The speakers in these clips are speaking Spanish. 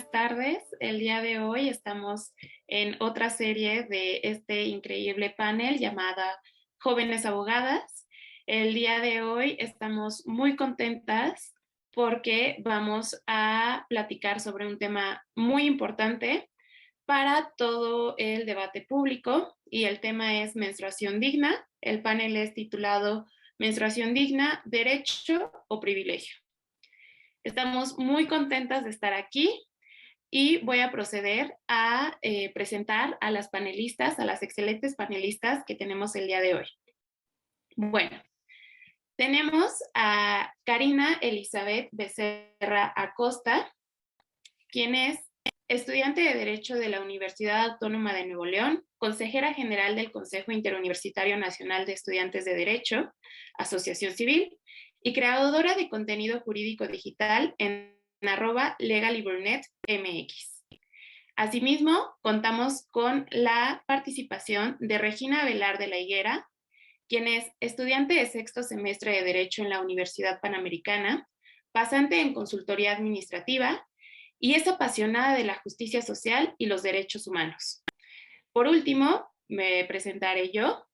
buenas tardes. El día de hoy estamos en otra serie de este increíble panel llamada Jóvenes Abogadas. El día de hoy estamos muy contentas porque vamos a platicar sobre un tema muy importante para todo el debate público y el tema es menstruación digna. El panel es titulado Menstruación digna, derecho o privilegio. Estamos muy contentas de estar aquí y voy a proceder a presentar a las panelistas, a las excelentes panelistas que tenemos el día de hoy. Bueno, tenemos a Karina Elizabeth Becerra Acosta, quien es estudiante de Derecho de la Universidad Autónoma de Nuevo León, consejera general del Consejo Interuniversitario Nacional de Estudiantes de Derecho, Asociación Civil, y creadora de contenido jurídico digital en @legaliburnet.mx. Asimismo, contamos con la participación de Regina Velar de la Higuera, quien es estudiante de sexto semestre de Derecho en la Universidad Panamericana, pasante en consultoría administrativa y es apasionada de la justicia social y los derechos humanos. Por último, me presentaré yo.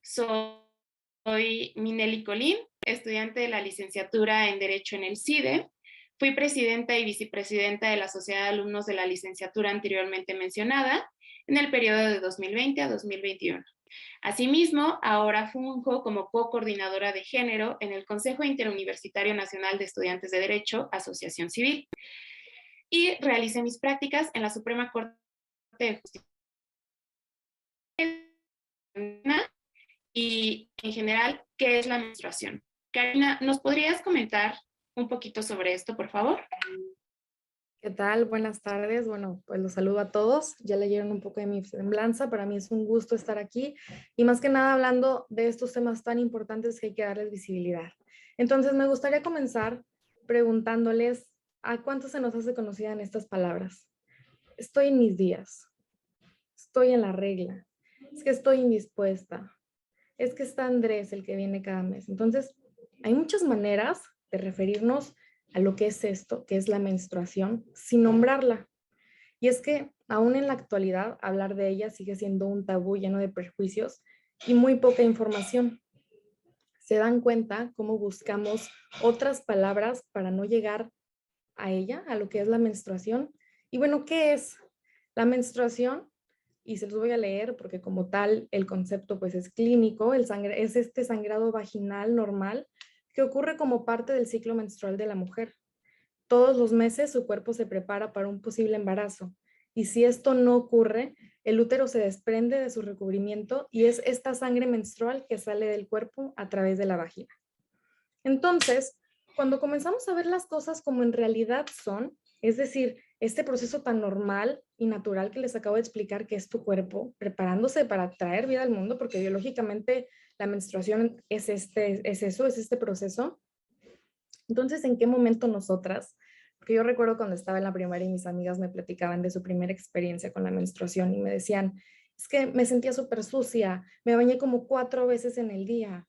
Soy Minelli Colín, estudiante de la licenciatura en Derecho en el CIDE. Fui presidenta y vicepresidenta de la Sociedad de Alumnos de la licenciatura anteriormente mencionada en el periodo de 2020 a 2021. Asimismo, ahora funjo como co-coordinadora de género en el Consejo Interuniversitario Nacional de Estudiantes de Derecho, Asociación Civil, y realicé mis prácticas en la Suprema Corte de Justicia y, en general, ¿qué es la menstruación? Karina, ¿nos podrías comentar un poquito sobre esto, por favor? ¿Qué tal? Buenas tardes. Bueno, pues los saludo a todos. Ya leyeron un poco de mi semblanza. Para mí es un gusto estar aquí y más que nada hablando de estos temas tan importantes que hay que darles visibilidad. Entonces, me gustaría comenzar preguntándoles a cuánto se nos hace conocida en estas palabras. Estoy en mis días. Estoy en la regla. Es que estoy indispuesta. Es que está Andrés el que viene cada mes. Entonces, hay muchas maneras de referirnos a lo que es esto, que es la menstruación, sin nombrarla. Y es que aún en la actualidad hablar de ella sigue siendo un tabú lleno de prejuicios y muy poca información. ¿Se dan cuenta cómo buscamos otras palabras para no llegar a ella, a lo que es la menstruación? Y bueno, ¿qué es la menstruación? Y se los voy a leer porque como tal el concepto pues es clínico, es este sangrado vaginal normal que ocurre como parte del ciclo menstrual de la mujer. Todos los meses su cuerpo se prepara para un posible embarazo y si esto no ocurre, el útero se desprende de su recubrimiento y es esta sangre menstrual que sale del cuerpo a través de la vagina. Entonces, cuando comenzamos a ver las cosas como en realidad son, es decir, este proceso tan normal y natural que les acabo de explicar que es tu cuerpo preparándose para traer vida al mundo, porque biológicamente la menstruación es este proceso. Entonces, ¿en qué momento nosotras? Porque yo recuerdo cuando estaba en la primaria y mis amigas me platicaban de su primera experiencia con la menstruación y me decían, es que me sentía súper sucia, me bañé como 4 veces en el día.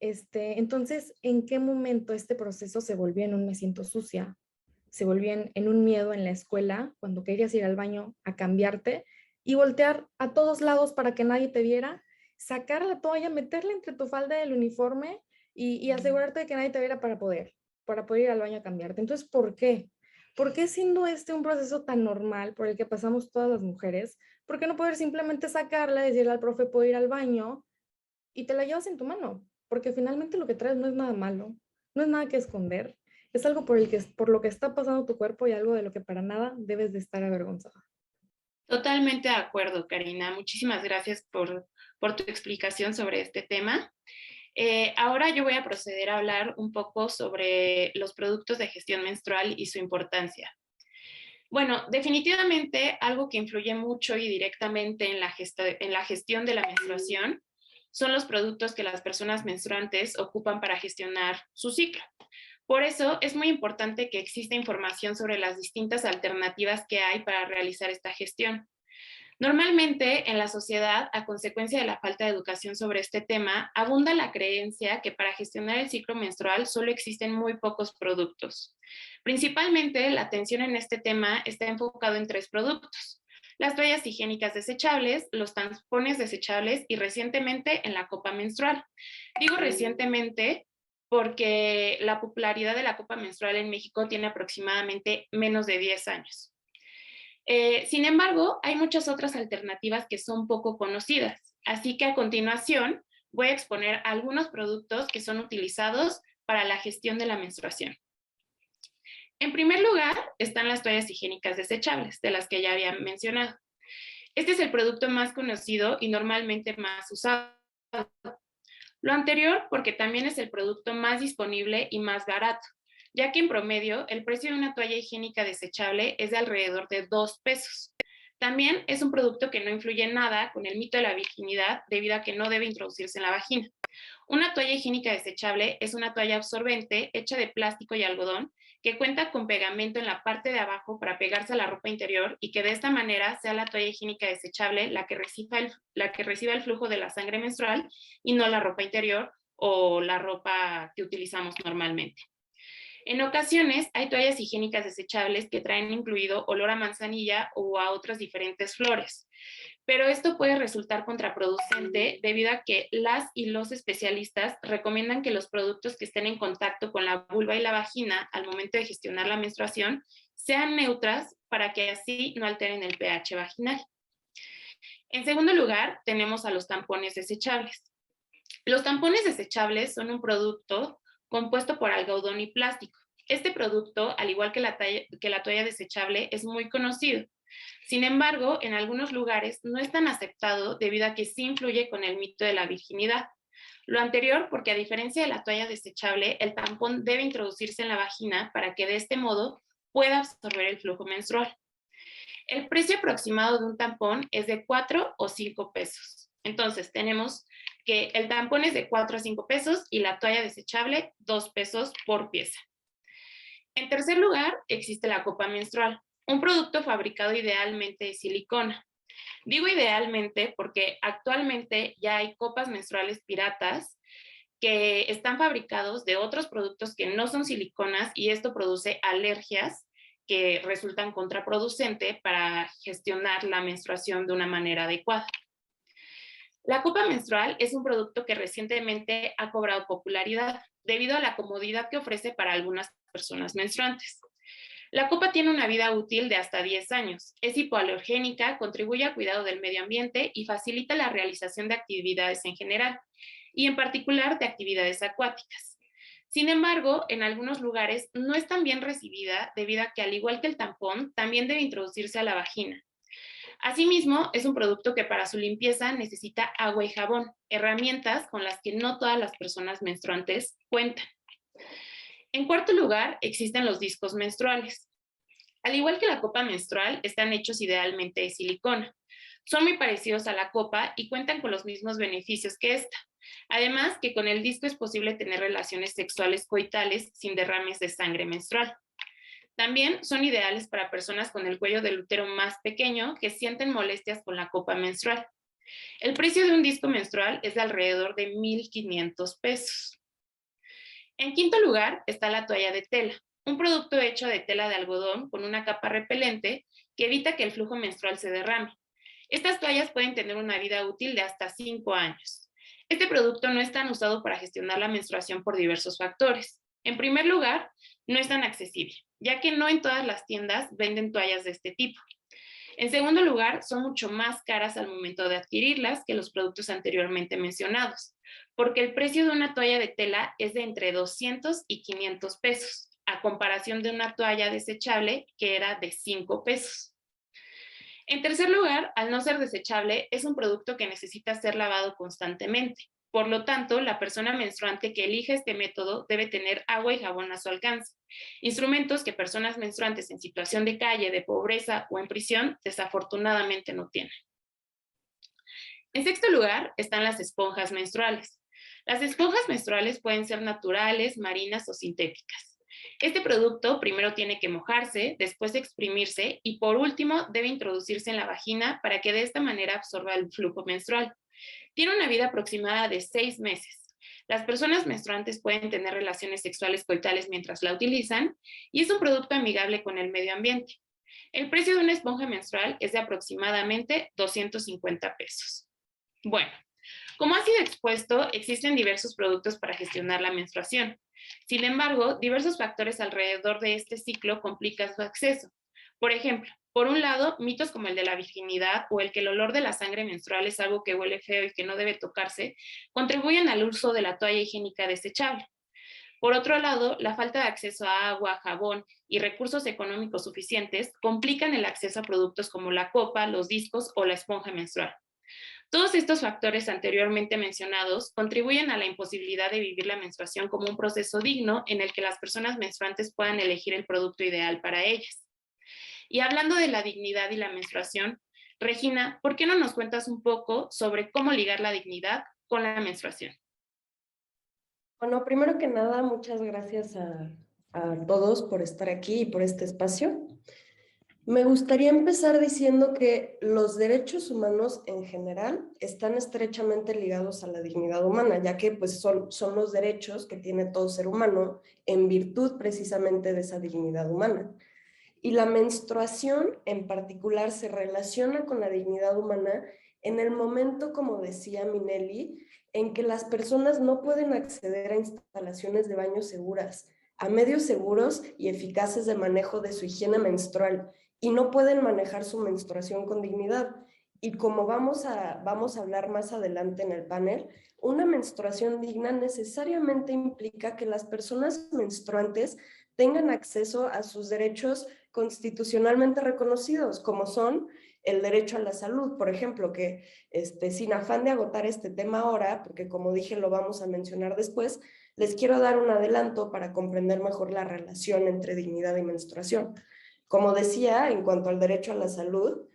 Entonces, ¿en qué momento este proceso se volvió en un me siento sucia? Se volvió en un miedo en la escuela, cuando querías ir al baño a cambiarte y voltear a todos lados para que nadie te viera, sacar la toalla, meterla entre tu falda del uniforme y asegurarte de que nadie te viera para poder ir al baño a cambiarte. Entonces, ¿por qué? ¿Por qué siendo este un proceso tan normal por el que pasamos todas las mujeres? ¿Por qué no poder simplemente sacarla, decirle al profe, puedo ir al baño y te la llevas en tu mano? Porque finalmente lo que traes no es nada malo, no es nada que esconder, es algo por lo que está pasando tu cuerpo y algo de lo que para nada debes de estar avergonzada. Totalmente de acuerdo, Karina. Muchísimas gracias por tu explicación sobre este tema. Ahora yo voy a proceder a hablar un poco sobre los productos de gestión menstrual y su importancia. Bueno, definitivamente algo que influye mucho y directamente en la gestión de la menstruación son los productos que las personas menstruantes ocupan para gestionar su ciclo. Por eso es muy importante que exista información sobre las distintas alternativas que hay para realizar esta gestión. Normalmente en la sociedad, a consecuencia de la falta de educación sobre este tema, abunda la creencia que para gestionar el ciclo menstrual solo existen muy pocos productos. Principalmente la atención en este tema está enfocado en 3 productos: las toallas higiénicas desechables, los tampones desechables y recientemente en la copa menstrual. Digo recientemente porque la popularidad de la copa menstrual en México tiene aproximadamente menos de 10 años. Sin embargo, hay muchas otras alternativas que son poco conocidas, así que a continuación voy a exponer algunos productos que son utilizados para la gestión de la menstruación. En primer lugar, están las toallas higiénicas desechables, de las que ya había mencionado. Este es el producto más conocido y normalmente más usado. Lo anterior porque también es el producto más disponible y más barato, ya que en promedio el precio de una toalla higiénica desechable es de alrededor de 2 pesos. También es un producto que no influye en nada con el mito de la virginidad debido a que no debe introducirse en la vagina. Una toalla higiénica desechable es una toalla absorbente hecha de plástico y algodón que cuenta con pegamento en la parte de abajo para pegarse a la ropa interior y que de esta manera sea la toalla higiénica desechable la que reciba el flujo de la sangre menstrual y no la ropa interior o la ropa que utilizamos normalmente. En ocasiones hay toallas higiénicas desechables que traen incluido olor a manzanilla o a otras diferentes flores, pero esto puede resultar contraproducente debido a que las y los especialistas recomiendan que los productos que estén en contacto con la vulva y la vagina al momento de gestionar la menstruación sean neutras para que así no alteren el pH vaginal. En segundo lugar, tenemos a los tampones desechables. Los tampones desechables son un producto compuesto por algodón y plástico. Este producto, al igual que la toalla desechable, es muy conocido. Sin embargo, en algunos lugares no es tan aceptado debido a que sí influye con el mito de la virginidad. Lo anterior porque, a diferencia de la toalla desechable, el tampón debe introducirse en la vagina para que de este modo pueda absorber el flujo menstrual. El precio aproximado de un tampón es de 4 o 5 pesos. Entonces, tenemos que el tampón es de 4 a 5 pesos y la toalla desechable 2 pesos por pieza. En tercer lugar, existe la copa menstrual, un producto fabricado idealmente de silicona. Digo idealmente porque actualmente ya hay copas menstruales piratas que están fabricados de otros productos que no son siliconas y esto produce alergias que resultan contraproducente para gestionar la menstruación de una manera adecuada. La copa menstrual es un producto que recientemente ha cobrado popularidad debido a la comodidad que ofrece para algunas personas menstruantes. La copa tiene una vida útil de hasta 10 años, es hipoalergénica, contribuye al cuidado del medio ambiente y facilita la realización de actividades en general, y en particular de actividades acuáticas. Sin embargo, en algunos lugares no es tan bien recibida debido a que, al igual que el tampón, también debe introducirse a la vagina. Asimismo, es un producto que para su limpieza necesita agua y jabón, herramientas con las que no todas las personas menstruantes cuentan. En cuarto lugar, existen los discos menstruales. Al igual que la copa menstrual, están hechos idealmente de silicona. Son muy parecidos a la copa y cuentan con los mismos beneficios que esta. Además, que con el disco es posible tener relaciones sexuales coitales sin derrames de sangre menstrual. También son ideales para personas con el cuello del útero más pequeño que sienten molestias con la copa menstrual. El precio de un disco menstrual es de alrededor de 1,500 pesos. En quinto lugar está la toalla de tela, un producto hecho de tela de algodón con una capa repelente que evita que el flujo menstrual se derrame. Estas toallas pueden tener una vida útil de hasta 5 años. Este producto no es tan usado para gestionar la menstruación por diversos factores. En primer lugar, no es tan accesible, ya que no en todas las tiendas venden toallas de este tipo. En segundo lugar, son mucho más caras al momento de adquirirlas que los productos anteriormente mencionados, porque el precio de una toalla de tela es de entre 200 y 500 pesos, a comparación de una toalla desechable que era de 5 pesos. En tercer lugar, al no ser desechable, es un producto que necesita ser lavado constantemente. Por lo tanto, la persona menstruante que elija este método debe tener agua y jabón a su alcance, instrumentos que personas menstruantes en situación de calle, de pobreza o en prisión desafortunadamente no tienen. En sexto lugar están las esponjas menstruales. Las esponjas menstruales pueden ser naturales, marinas o sintéticas. Este producto primero tiene que mojarse, después exprimirse y por último debe introducirse en la vagina para que de esta manera absorba el flujo menstrual. Tiene una vida aproximada de 6 meses. Las personas menstruantes pueden tener relaciones sexuales coitales mientras la utilizan y es un producto amigable con el medio ambiente. El precio de una esponja menstrual es de aproximadamente 250 pesos. Bueno, como ha sido expuesto, existen diversos productos para gestionar la menstruación. Sin embargo, diversos factores alrededor de este ciclo complican su acceso. Por ejemplo, por un lado, mitos como el de la virginidad o el que el olor de la sangre menstrual es algo que huele feo y que no debe tocarse, contribuyen al uso de la toalla higiénica desechable. Por otro lado, la falta de acceso a agua, jabón y recursos económicos suficientes complican el acceso a productos como la copa, los discos o la esponja menstrual. Todos estos factores anteriormente mencionados contribuyen a la imposibilidad de vivir la menstruación como un proceso digno en el que las personas menstruantes puedan elegir el producto ideal para ellas. Y hablando de la dignidad y la menstruación, Regina, ¿por qué no nos cuentas un poco sobre cómo ligar la dignidad con la menstruación? Bueno, primero que nada, muchas gracias a todos por estar aquí y por este espacio. Me gustaría empezar diciendo que los derechos humanos en general están estrechamente ligados a la dignidad humana, ya que pues, son los derechos que tiene todo ser humano en virtud precisamente de esa dignidad humana. Y la menstruación en particular se relaciona con la dignidad humana en el momento, como decía Minelli, en que las personas no pueden acceder a instalaciones de baño seguras, a medios seguros y eficaces de manejo de su higiene menstrual, y no pueden manejar su menstruación con dignidad. Y como vamos a hablar más adelante en el panel, una menstruación digna necesariamente implica que las personas menstruantes tengan acceso a sus derechos constitucionalmente reconocidos, como son el derecho a la salud, por ejemplo, que sin afán de agotar este tema ahora, porque como dije lo vamos a mencionar después, les quiero dar un adelanto para comprender mejor la relación entre dignidad y menstruación. Como decía, en cuanto al derecho a la salud,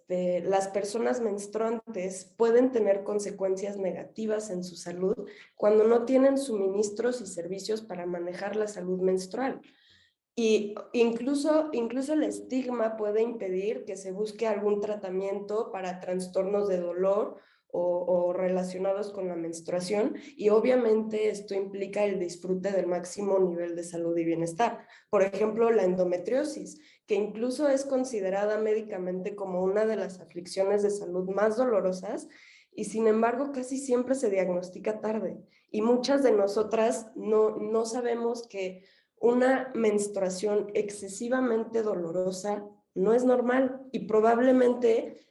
las personas menstruantes pueden tener consecuencias negativas en su salud cuando no tienen suministros y servicios para manejar la salud menstrual. Y incluso el estigma puede impedir que se busque algún tratamiento para trastornos de dolor o relacionados con la menstruación, y obviamente esto implica el disfrute del máximo nivel de salud y bienestar. Por ejemplo, la endometriosis, que incluso es considerada médicamente como una de las aflicciones de salud más dolorosas, y sin embargo casi siempre se diagnostica tarde, y muchas de nosotras no sabemos que una menstruación excesivamente dolorosa no es normal y probablemente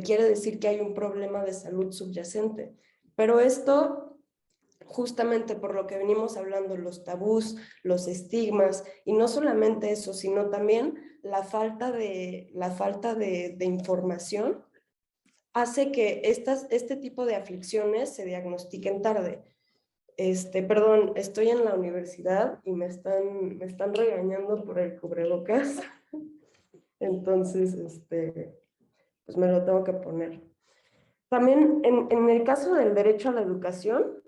quiere decir que hay un problema de salud subyacente. Pero esto, justamente por lo que venimos hablando, los tabús, los estigmas, y no solamente eso, sino también la falta de información, hace que este tipo de aflicciones se diagnostiquen tarde. Perdón, estoy en la universidad y me están regañando por el cubrebocas. Entonces, pues me lo tengo que poner. También en el caso del derecho a la educación,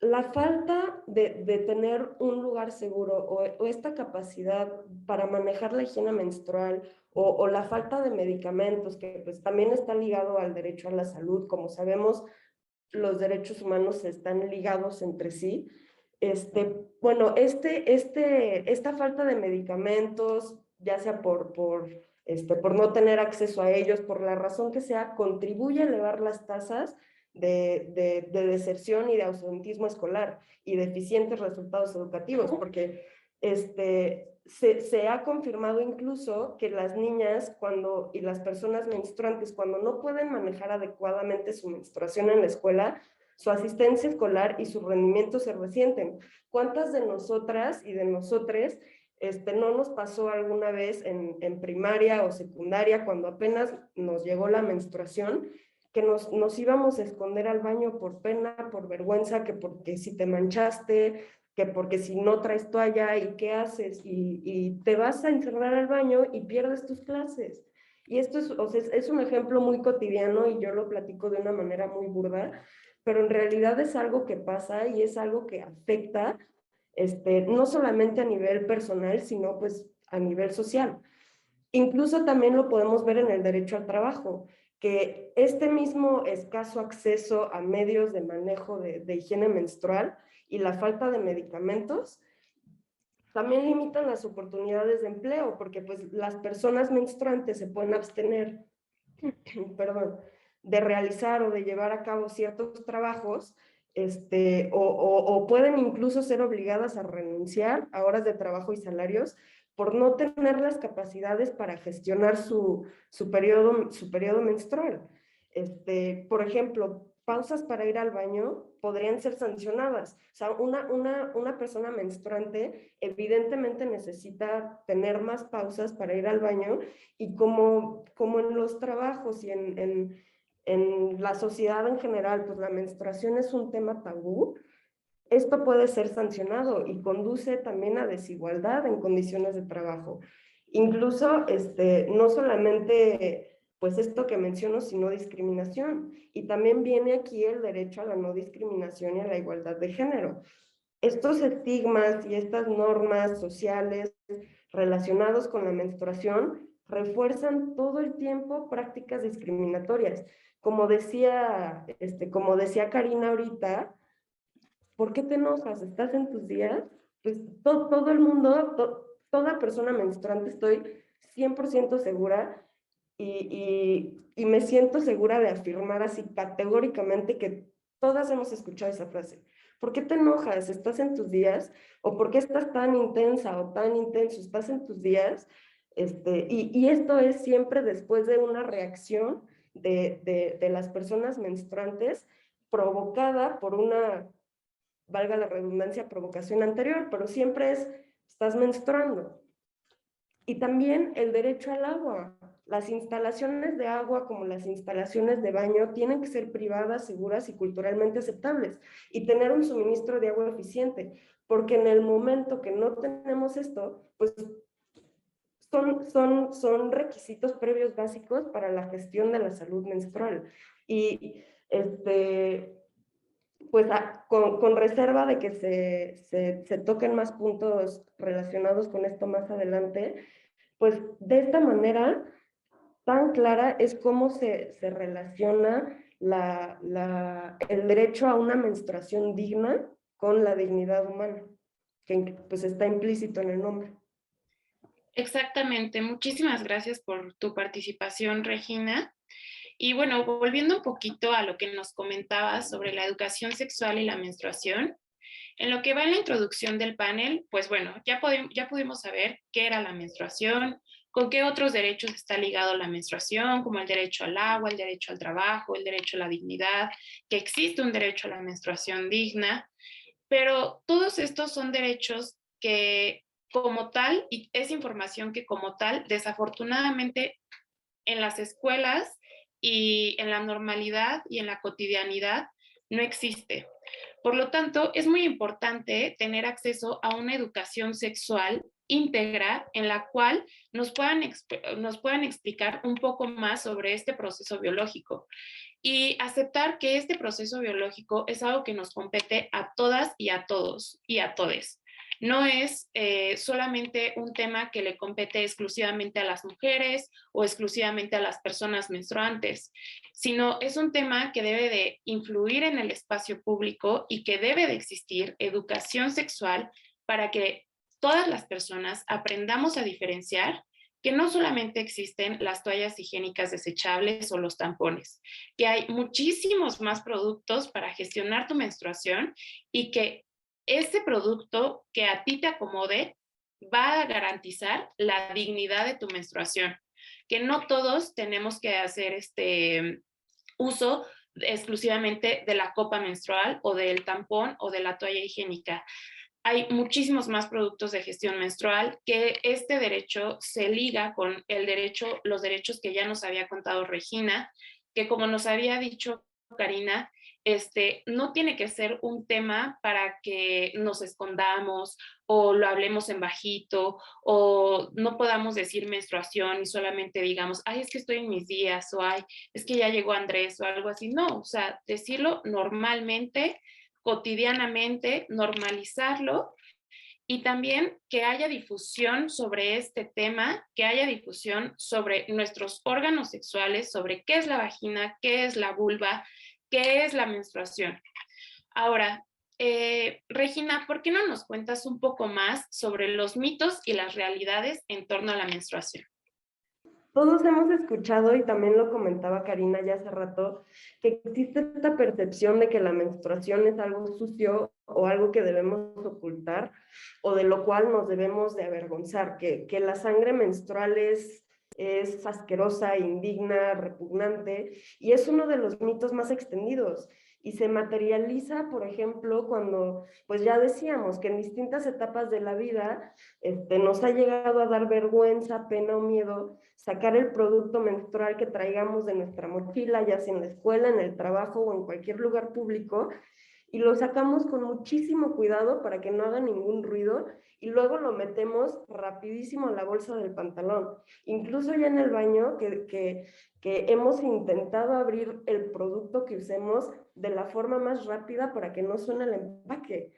la falta de tener un lugar seguro o esta capacidad para manejar la higiene menstrual o la falta de medicamentos, que pues también está ligado al derecho a la salud, como sabemos, los derechos humanos están ligados entre sí. Bueno, esta falta de medicamentos, ya sea por no tener acceso a ellos, por la razón que sea, contribuye a elevar las tasas de deserción y de ausentismo escolar y deficientes resultados educativos, porque se ha confirmado incluso que las niñas y las personas menstruantes, cuando no pueden manejar adecuadamente su menstruación en la escuela, su asistencia escolar y su rendimiento se resienten. ¿Cuántas de nosotras y de nosotres no nos pasó alguna vez en primaria o secundaria, cuando apenas nos llegó la menstruación, que nos íbamos a esconder al baño por pena, por vergüenza, que porque si te manchaste, que porque si no traes toalla y qué haces, y te vas a encerrar al baño y pierdes tus clases? Y esto es un ejemplo muy cotidiano y yo lo platico de una manera muy burda, pero en realidad es algo que pasa y es algo que afecta no solamente a nivel personal, sino pues a nivel social. Incluso también lo podemos ver en el derecho al trabajo, que este mismo escaso acceso a medios de manejo de higiene menstrual y la falta de medicamentos también limitan las oportunidades de empleo, porque pues las personas menstruantes se pueden abstener, perdón, de realizar o de llevar a cabo ciertos trabajos, o pueden incluso ser obligadas a renunciar a horas de trabajo y salarios por no tener las capacidades para gestionar su periodo menstrual. Por ejemplo, pausas para ir al baño podrían ser sancionadas. O sea, una persona menstruante evidentemente necesita tener más pausas para ir al baño y como en los trabajos y en la sociedad en general, pues la menstruación es un tema tabú, esto puede ser sancionado y conduce también a desigualdad en condiciones de trabajo. Incluso, no solamente, pues esto que menciono, sino discriminación. Y también viene aquí el derecho a la no discriminación y a la igualdad de género. Estos estigmas y estas normas sociales relacionados con la menstruación refuerzan todo el tiempo prácticas discriminatorias. Como decía Karina ahorita, ¿por qué te enojas? ¿Estás en tus días? Pues todo el mundo, toda persona menstruante, estoy 100% segura y me siento segura de afirmar así categóricamente que todas hemos escuchado esa frase. ¿Por qué te enojas? ¿Estás en tus días? ¿O por qué estás tan intensa o tan intenso? ¿Estás en tus días? Y esto es siempre después de una reacción de las personas menstruantes provocada por una, valga la redundancia, provocación anterior, pero siempre estás menstruando. Y también el derecho al agua. Las instalaciones de agua, como las instalaciones de baño, tienen que ser privadas, seguras y culturalmente aceptables, y tener un suministro de agua eficiente, porque en el momento que no tenemos esto, pues son requisitos previos básicos para la gestión de la salud menstrual. Y pues con reserva de que se toquen más puntos relacionados con esto más adelante, pues de esta manera tan clara es cómo se relaciona el derecho a una menstruación digna con la dignidad humana, que pues está implícito en el nombre. Exactamente. Muchísimas gracias por tu participación, Regina. Y bueno, volviendo un poquito a lo que nos comentabas sobre la educación sexual y la menstruación, en lo que va en la introducción del panel, pues bueno, ya pudimos saber qué era la menstruación, con qué otros derechos está ligado la menstruación, como el derecho al agua, el derecho al trabajo, el derecho a la dignidad, que existe un derecho a la menstruación digna, pero todos estos son derechos que como tal, y es información que como tal, desafortunadamente en las escuelas y en la normalidad y en la cotidianidad no existe. Por lo tanto, es muy importante tener acceso a una educación sexual íntegra en la cual nos puedan explicar un poco más sobre este proceso biológico y aceptar que este proceso biológico es algo que nos compete a todas y a todos y a todes. No es solamente un tema que le compete exclusivamente a las mujeres o exclusivamente a las personas menstruantes, sino es un tema que debe de influir en el espacio público y que debe de existir educación sexual para que todas las personas aprendamos a diferenciar que no solamente existen las toallas higiénicas desechables o los tampones, que hay muchísimos más productos para gestionar tu menstruación y que ese producto que a ti te acomode va a garantizar la dignidad de tu menstruación, que no todos tenemos que hacer uso exclusivamente de la copa menstrual o del tampón o de la toalla higiénica. Hay muchísimos más productos de gestión menstrual que este derecho se liga con los derechos que ya nos había contado Regina, que como nos había dicho Karina, no tiene que ser un tema para que nos escondamos o lo hablemos en bajito o no podamos decir menstruación y solamente digamos, ay, es que estoy en mis días o ay, es que ya llegó Andrés o algo así. No, o sea, decirlo normalmente, cotidianamente, normalizarlo y también que haya difusión sobre este tema, que haya difusión sobre nuestros órganos sexuales, sobre qué es la vagina, qué es la vulva, qué es la menstruación. Ahora, Regina, ¿por qué no nos cuentas un poco más sobre los mitos y las realidades en torno a la menstruación? Todos hemos escuchado, y también lo comentaba Karina ya hace rato, que existe esta percepción de que la menstruación es algo sucio o algo que debemos ocultar o de lo cual nos debemos de avergonzar, que la sangre menstrual es asquerosa, indigna, repugnante, y es uno de los mitos más extendidos. Y se materializa, por ejemplo, cuando, pues ya decíamos que en distintas etapas de la vida nos ha llegado a dar vergüenza, pena o miedo sacar el producto menstrual que traigamos de nuestra mochila, ya sea en la escuela, en el trabajo o en cualquier lugar público, y lo sacamos con muchísimo cuidado para que no haga ningún ruido y luego lo metemos rapidísimo a la bolsa del pantalón. Incluso ya en el baño, que hemos intentado abrir el producto que usemos de la forma más rápida para que no suene el empaque.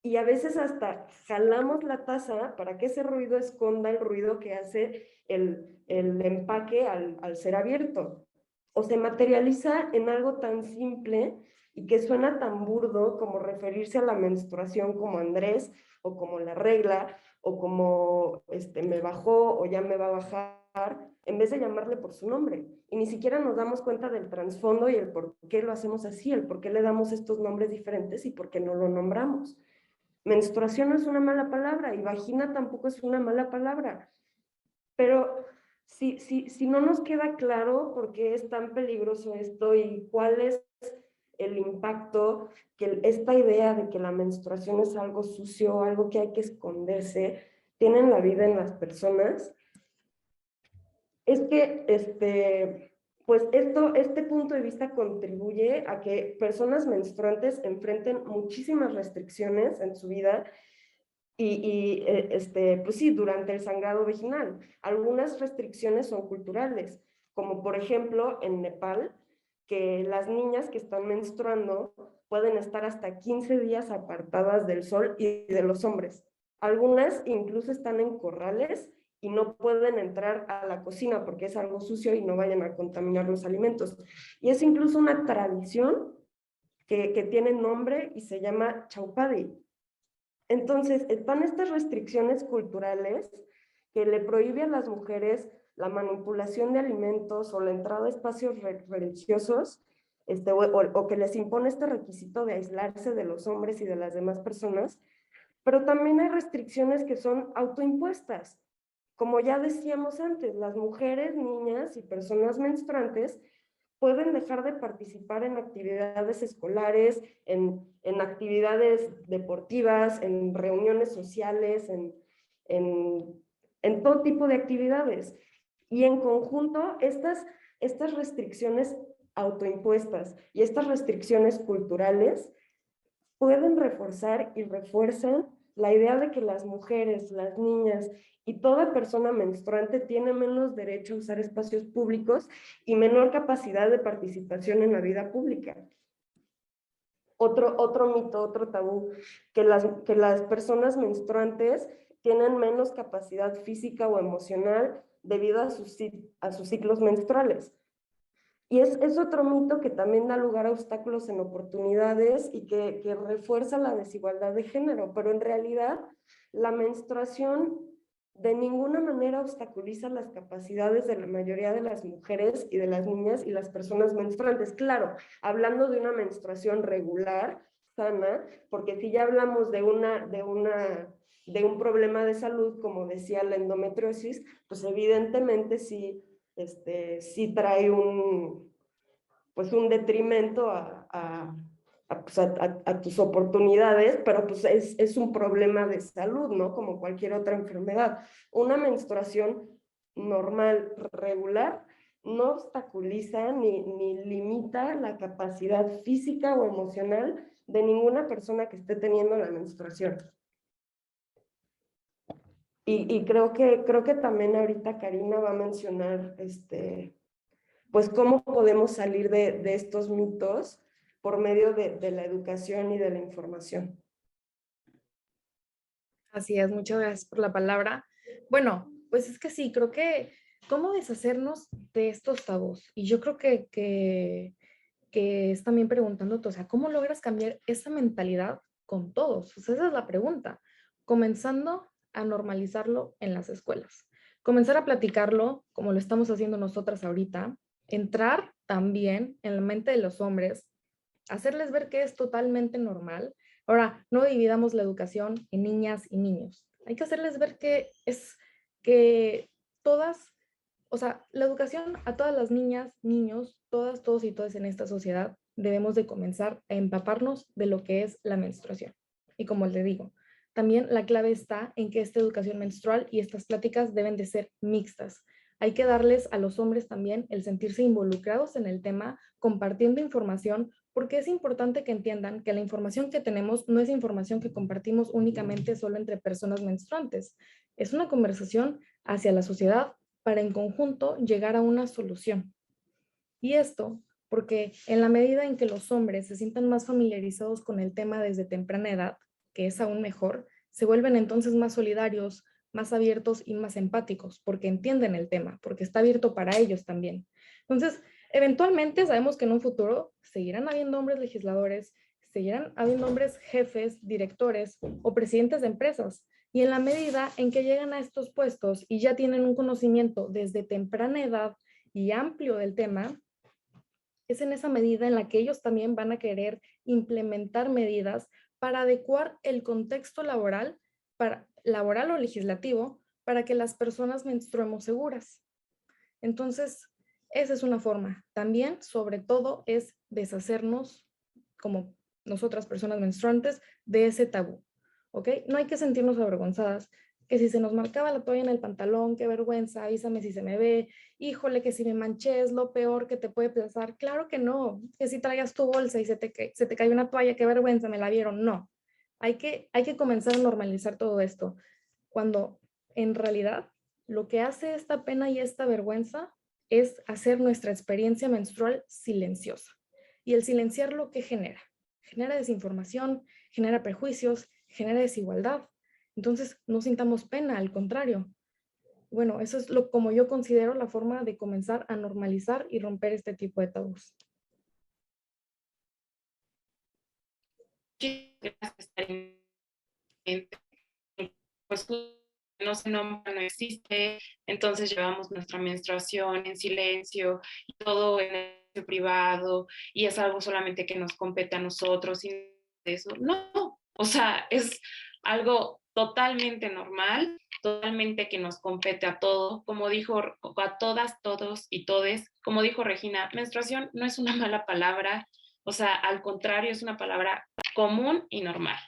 Y a veces hasta jalamos la taza para que ese ruido esconda el ruido que hace el empaque al ser abierto. O se materializa en algo tan simple y que suena tan burdo como referirse a la menstruación como Andrés, o como la regla, o como me bajó o ya me va a bajar, en vez de llamarle por su nombre. Y ni siquiera nos damos cuenta del trasfondo y el por qué lo hacemos así, el por qué le damos estos nombres diferentes y por qué no lo nombramos. Menstruación no es una mala palabra y vagina tampoco es una mala palabra. Pero si no nos queda claro por qué es tan peligroso esto y cuál es el impacto que esta idea de que la menstruación es algo sucio, algo que hay que esconderse, tiene en la vida en las personas, es que pues este punto de vista contribuye a que personas menstruantes enfrenten muchísimas restricciones en su vida pues sí, durante el sangrado vaginal. Algunas restricciones son culturales, como por ejemplo en Nepal, que las niñas que están menstruando pueden estar hasta 15 días apartadas del sol y de los hombres. Algunas incluso están en corrales y no pueden entrar a la cocina porque es algo sucio y no vayan a contaminar los alimentos. Y es incluso una tradición que tiene nombre y se llama Chaupadi. Entonces, están estas restricciones culturales que le prohíben a las mujeres la manipulación de alimentos o la entrada a espacios religiosos, o que les impone este requisito de aislarse de los hombres y de las demás personas, pero también hay restricciones que son autoimpuestas. Como ya decíamos antes, las mujeres, niñas y personas menstruantes pueden dejar de participar en actividades escolares, en actividades deportivas, en reuniones sociales, en todo tipo de actividades. Y en conjunto, estas restricciones autoimpuestas y estas restricciones culturales pueden reforzar y refuerzan la idea de que las mujeres, las niñas y toda persona menstruante tiene menos derecho a usar espacios públicos y menor capacidad de participación en la vida pública. Otro mito, otro tabú, que las personas menstruantes tienen menos capacidad física o emocional debido a sus ciclos menstruales. Y es otro mito que también da lugar a obstáculos en oportunidades y que refuerza la desigualdad de género, pero en realidad la menstruación de ninguna manera obstaculiza las capacidades de la mayoría de las mujeres y de las niñas y las personas menstruantes. Claro, hablando de una menstruación regular, sana, porque si ya hablamos de un problema de salud, como decía la endometriosis, pues evidentemente sí trae pues un detrimento a tus oportunidades, pero pues es un problema de salud, ¿no? Como cualquier otra enfermedad. Una menstruación normal, regular, no obstaculiza ni limita la capacidad física o emocional de ninguna persona que esté teniendo la menstruación. Y creo que también ahorita Karina va a mencionar pues cómo podemos salir de estos mitos por medio de la educación y de la información. Así es, muchas gracias por la palabra. Bueno, pues es que sí, creo que cómo deshacernos de estos tabús. Y yo creo que es también preguntándote, o sea, ¿cómo logras cambiar esa mentalidad con todos? O sea, esa es la pregunta. Comenzando a normalizarlo en las escuelas. Comenzar a platicarlo como lo estamos haciendo nosotras ahorita. Entrar también en la mente de los hombres, hacerles ver que es totalmente normal. Ahora, no dividamos la educación en niñas y niños. Hay que hacerles ver que todas, o sea, la educación a todas las niñas, niños, todas, todos y todas en esta sociedad debemos de comenzar a empaparnos de lo que es la menstruación. Y como les digo, también la clave está en que esta educación menstrual y estas pláticas deben de ser mixtas. Hay que darles a los hombres también el sentirse involucrados en el tema, compartiendo información, porque es importante que entiendan que la información que tenemos no es información que compartimos únicamente solo entre personas menstruantes. Es una conversación hacia la sociedad para en conjunto llegar a una solución. Y esto porque en la medida en que los hombres se sientan más familiarizados con el tema desde temprana edad, que es aún mejor, se vuelven entonces más solidarios, más abiertos y más empáticos, porque entienden el tema, porque está abierto para ellos también. Entonces, eventualmente sabemos que en un futuro seguirán habiendo hombres legisladores, seguirán habiendo hombres jefes, directores o presidentes de empresas. Y en la medida en que llegan a estos puestos y ya tienen un conocimiento desde temprana edad y amplio del tema, es en esa medida en la que ellos también van a querer implementar medidas para adecuar el contexto laboral o legislativo para que las personas menstruemos seguras. Entonces, esa es una forma. También, sobre todo, es deshacernos, como nosotras personas menstruantes, de ese tabú. ¿Ok? No hay que sentirnos avergonzadas, que si se nos marcaba la toalla en el pantalón, qué vergüenza, avísame si se me ve, híjole, que si me manché es lo peor que te puede pasar. Claro que no, que si traigas tu bolsa y se te cayó una toalla, qué vergüenza, me la vieron. No, hay que comenzar a normalizar todo esto, cuando en realidad lo que hace esta pena y esta vergüenza es hacer nuestra experiencia menstrual silenciosa. Y el silenciar lo que genera. Genera desinformación, genera prejuicios, genera desigualdad. Entonces, no sintamos pena, al contrario. Bueno, eso es como yo considero la forma de comenzar a normalizar y romper este tipo de tabús. Gracias, pues no se nombra, no existe, entonces llevamos nuestra menstruación en silencio y todo en el privado y es algo solamente que nos compete a nosotros y eso. No, o sea, es algo totalmente normal, totalmente que nos compete a todo, como dijo, a todas, todos y todes, como dijo Regina, menstruación no es una mala palabra, o sea, al contrario, es una palabra común y normal.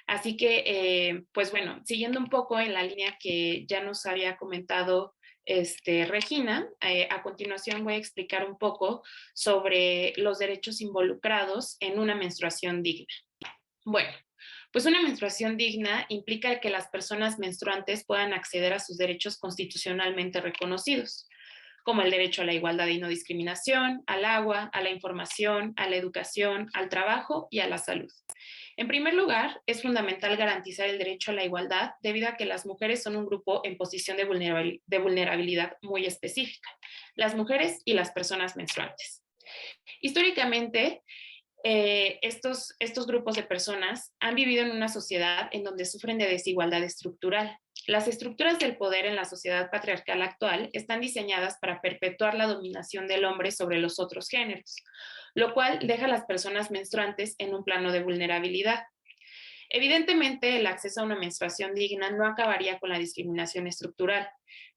Así que, pues bueno, siguiendo un poco en la línea que ya nos había comentado Regina, a continuación voy a explicar un poco sobre los derechos involucrados en una menstruación digna. Bueno, pues una menstruación digna implica que las personas menstruantes puedan acceder a sus derechos constitucionalmente reconocidos, como el derecho a la igualdad y no discriminación, al agua, a la información, a la educación, al trabajo y a la salud. En primer lugar, es fundamental garantizar el derecho a la igualdad debido a que las mujeres son un grupo en posición de vulnerabilidad muy específica, las mujeres y las personas menstruantes. Históricamente, estos grupos de personas han vivido en una sociedad en donde sufren de desigualdad estructural. Las estructuras del poder en la sociedad patriarcal actual están diseñadas para perpetuar la dominación del hombre sobre los otros géneros, lo cual deja a las personas menstruantes en un plano de vulnerabilidad. Evidentemente, el acceso a una menstruación digna no acabaría con la discriminación estructural,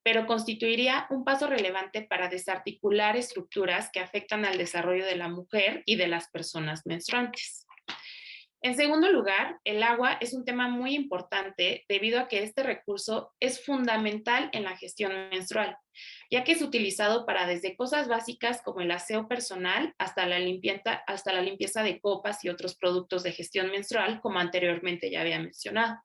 pero constituiría un paso relevante para desarticular estructuras que afectan al desarrollo de la mujer y de las personas menstruantes. En segundo lugar, el agua es un tema muy importante debido a que este recurso es fundamental en la gestión menstrual, ya que es utilizado para desde cosas básicas como el aseo personal hasta la limpieza de copas y otros productos de gestión menstrual, como anteriormente ya había mencionado.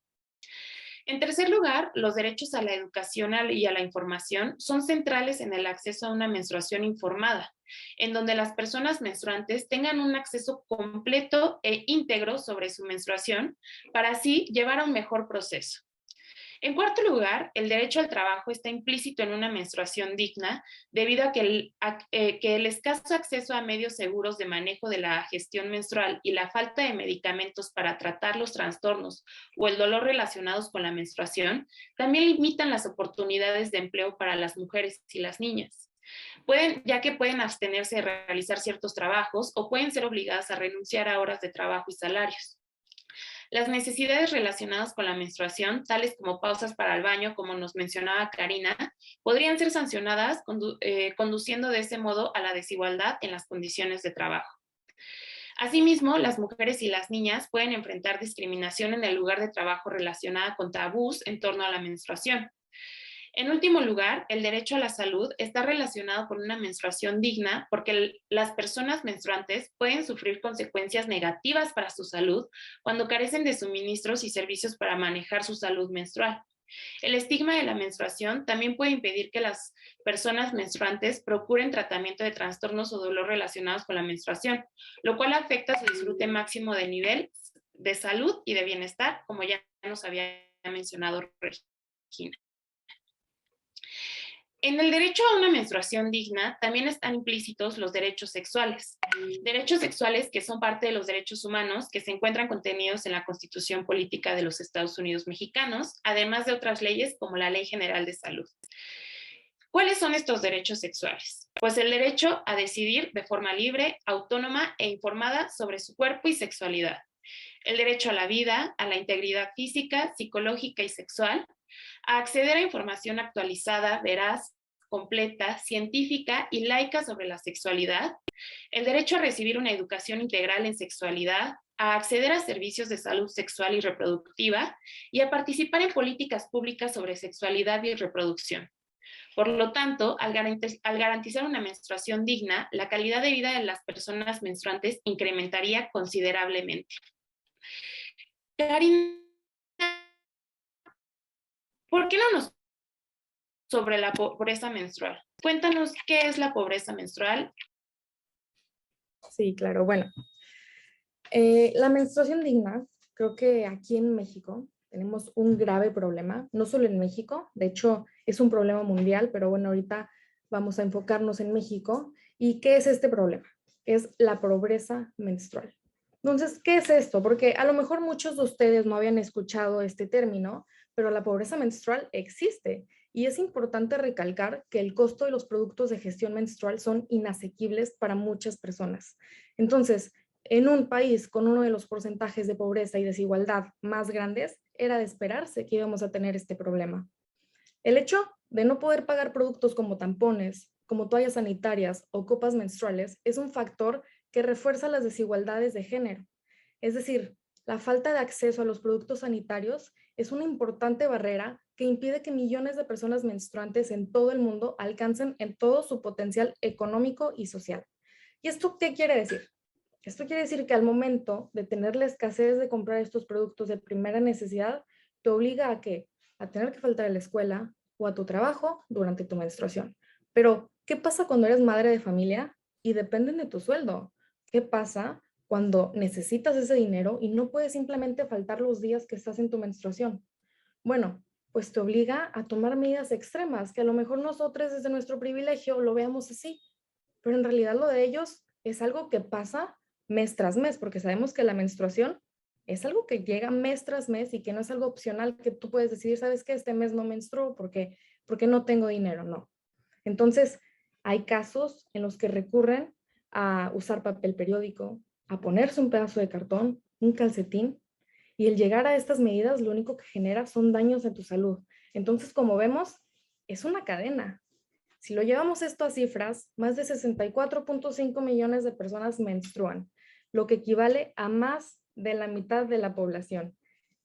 En tercer lugar, los derechos a la educación y a la información son centrales en el acceso a una menstruación informada, en donde las personas menstruantes tengan un acceso completo e íntegro sobre su menstruación para así llevar a un mejor proceso. En cuarto lugar, el derecho al trabajo está implícito en una menstruación digna debido a que el escaso acceso a medios seguros de manejo de la gestión menstrual y la falta de medicamentos para tratar los trastornos o el dolor relacionados con la menstruación también limitan las oportunidades de empleo para las mujeres y las niñas. Ya que pueden abstenerse de realizar ciertos trabajos o pueden ser obligadas a renunciar a horas de trabajo y salarios. Las necesidades relacionadas con la menstruación, tales como pausas para el baño, como nos mencionaba Karina, podrían ser sancionadas conduciendo de ese modo a la desigualdad en las condiciones de trabajo. Asimismo, las mujeres y las niñas pueden enfrentar discriminación en el lugar de trabajo relacionada con tabús en torno a la menstruación. En último lugar, el derecho a la salud está relacionado con una menstruación digna porque las personas menstruantes pueden sufrir consecuencias negativas para su salud cuando carecen de suministros y servicios para manejar su salud menstrual. El estigma de la menstruación también puede impedir que las personas menstruantes procuren tratamiento de trastornos o dolor relacionados con la menstruación, lo cual afecta su disfrute máximo de nivel de salud y de bienestar, como ya nos había mencionado Regina. En el derecho a una menstruación digna también están implícitos los derechos sexuales. Derechos sexuales que son parte de los derechos humanos que se encuentran contenidos en la Constitución Política de los Estados Unidos Mexicanos, además de otras leyes como la Ley General de Salud. ¿Cuáles son estos derechos sexuales? Pues el derecho a decidir de forma libre, autónoma e informada sobre su cuerpo y sexualidad. El derecho a la vida, a la integridad física, psicológica y sexual, a acceder a información actualizada, veraz, completa, científica y laica sobre la sexualidad, el derecho a recibir una educación integral en sexualidad, a acceder a servicios de salud sexual y reproductiva y a participar en políticas públicas sobre sexualidad y reproducción. Por lo tanto, al garantizar una menstruación digna, la calidad de vida de las personas menstruantes incrementaría considerablemente. Karina, ¿por qué no nos sobre la pobreza menstrual? Cuéntanos qué es la pobreza menstrual. Sí, claro. Bueno, la menstruación digna, creo que aquí en México tenemos un grave problema, no solo en México, de hecho es un problema mundial, pero bueno, ahorita vamos a enfocarnos en México. ¿Y qué es este problema? Es la pobreza menstrual. Entonces, ¿qué es esto? Porque a lo mejor muchos de ustedes no habían escuchado este término, pero la pobreza menstrual existe y es importante recalcar que el costo de los productos de gestión menstrual son inasequibles para muchas personas. Entonces, en un país con uno de los porcentajes de pobreza y desigualdad más grandes, era de esperarse que íbamos a tener este problema. El hecho de no poder pagar productos como tampones, como toallas sanitarias o copas menstruales es un factor que refuerza las desigualdades de género. Es decir, la falta de acceso a los productos sanitarios es una importante barrera que impide que millones de personas menstruantes en todo el mundo alcancen en todo su potencial económico y social. ¿Y esto qué quiere decir? Esto quiere decir que al momento de tener la escasez de comprar estos productos de primera necesidad, te obliga a qué? A tener que faltar a la escuela o a tu trabajo durante tu menstruación. Pero, ¿qué pasa cuando eres madre de familia y dependen de tu sueldo? ¿Qué pasa cuando necesitas ese dinero y no puedes simplemente faltar los días que estás en tu menstruación? Bueno, pues te obliga a tomar medidas extremas que a lo mejor nosotros desde nuestro privilegio lo veamos así, pero en realidad lo de ellos es algo que pasa mes tras mes, porque sabemos que la menstruación es algo que llega mes tras mes y que no es algo opcional que tú puedes decidir, ¿sabes qué? Este mes no menstruo porque no tengo dinero, no. Entonces, hay casos en los que recurren a usar papel periódico, a ponerse un pedazo de cartón, un calcetín, y el llegar a estas medidas lo único que genera son daños en tu salud. Entonces, como vemos, es una cadena. Si lo llevamos esto a cifras, más de 64.5 millones de personas menstruan, lo que equivale a más de la mitad de la población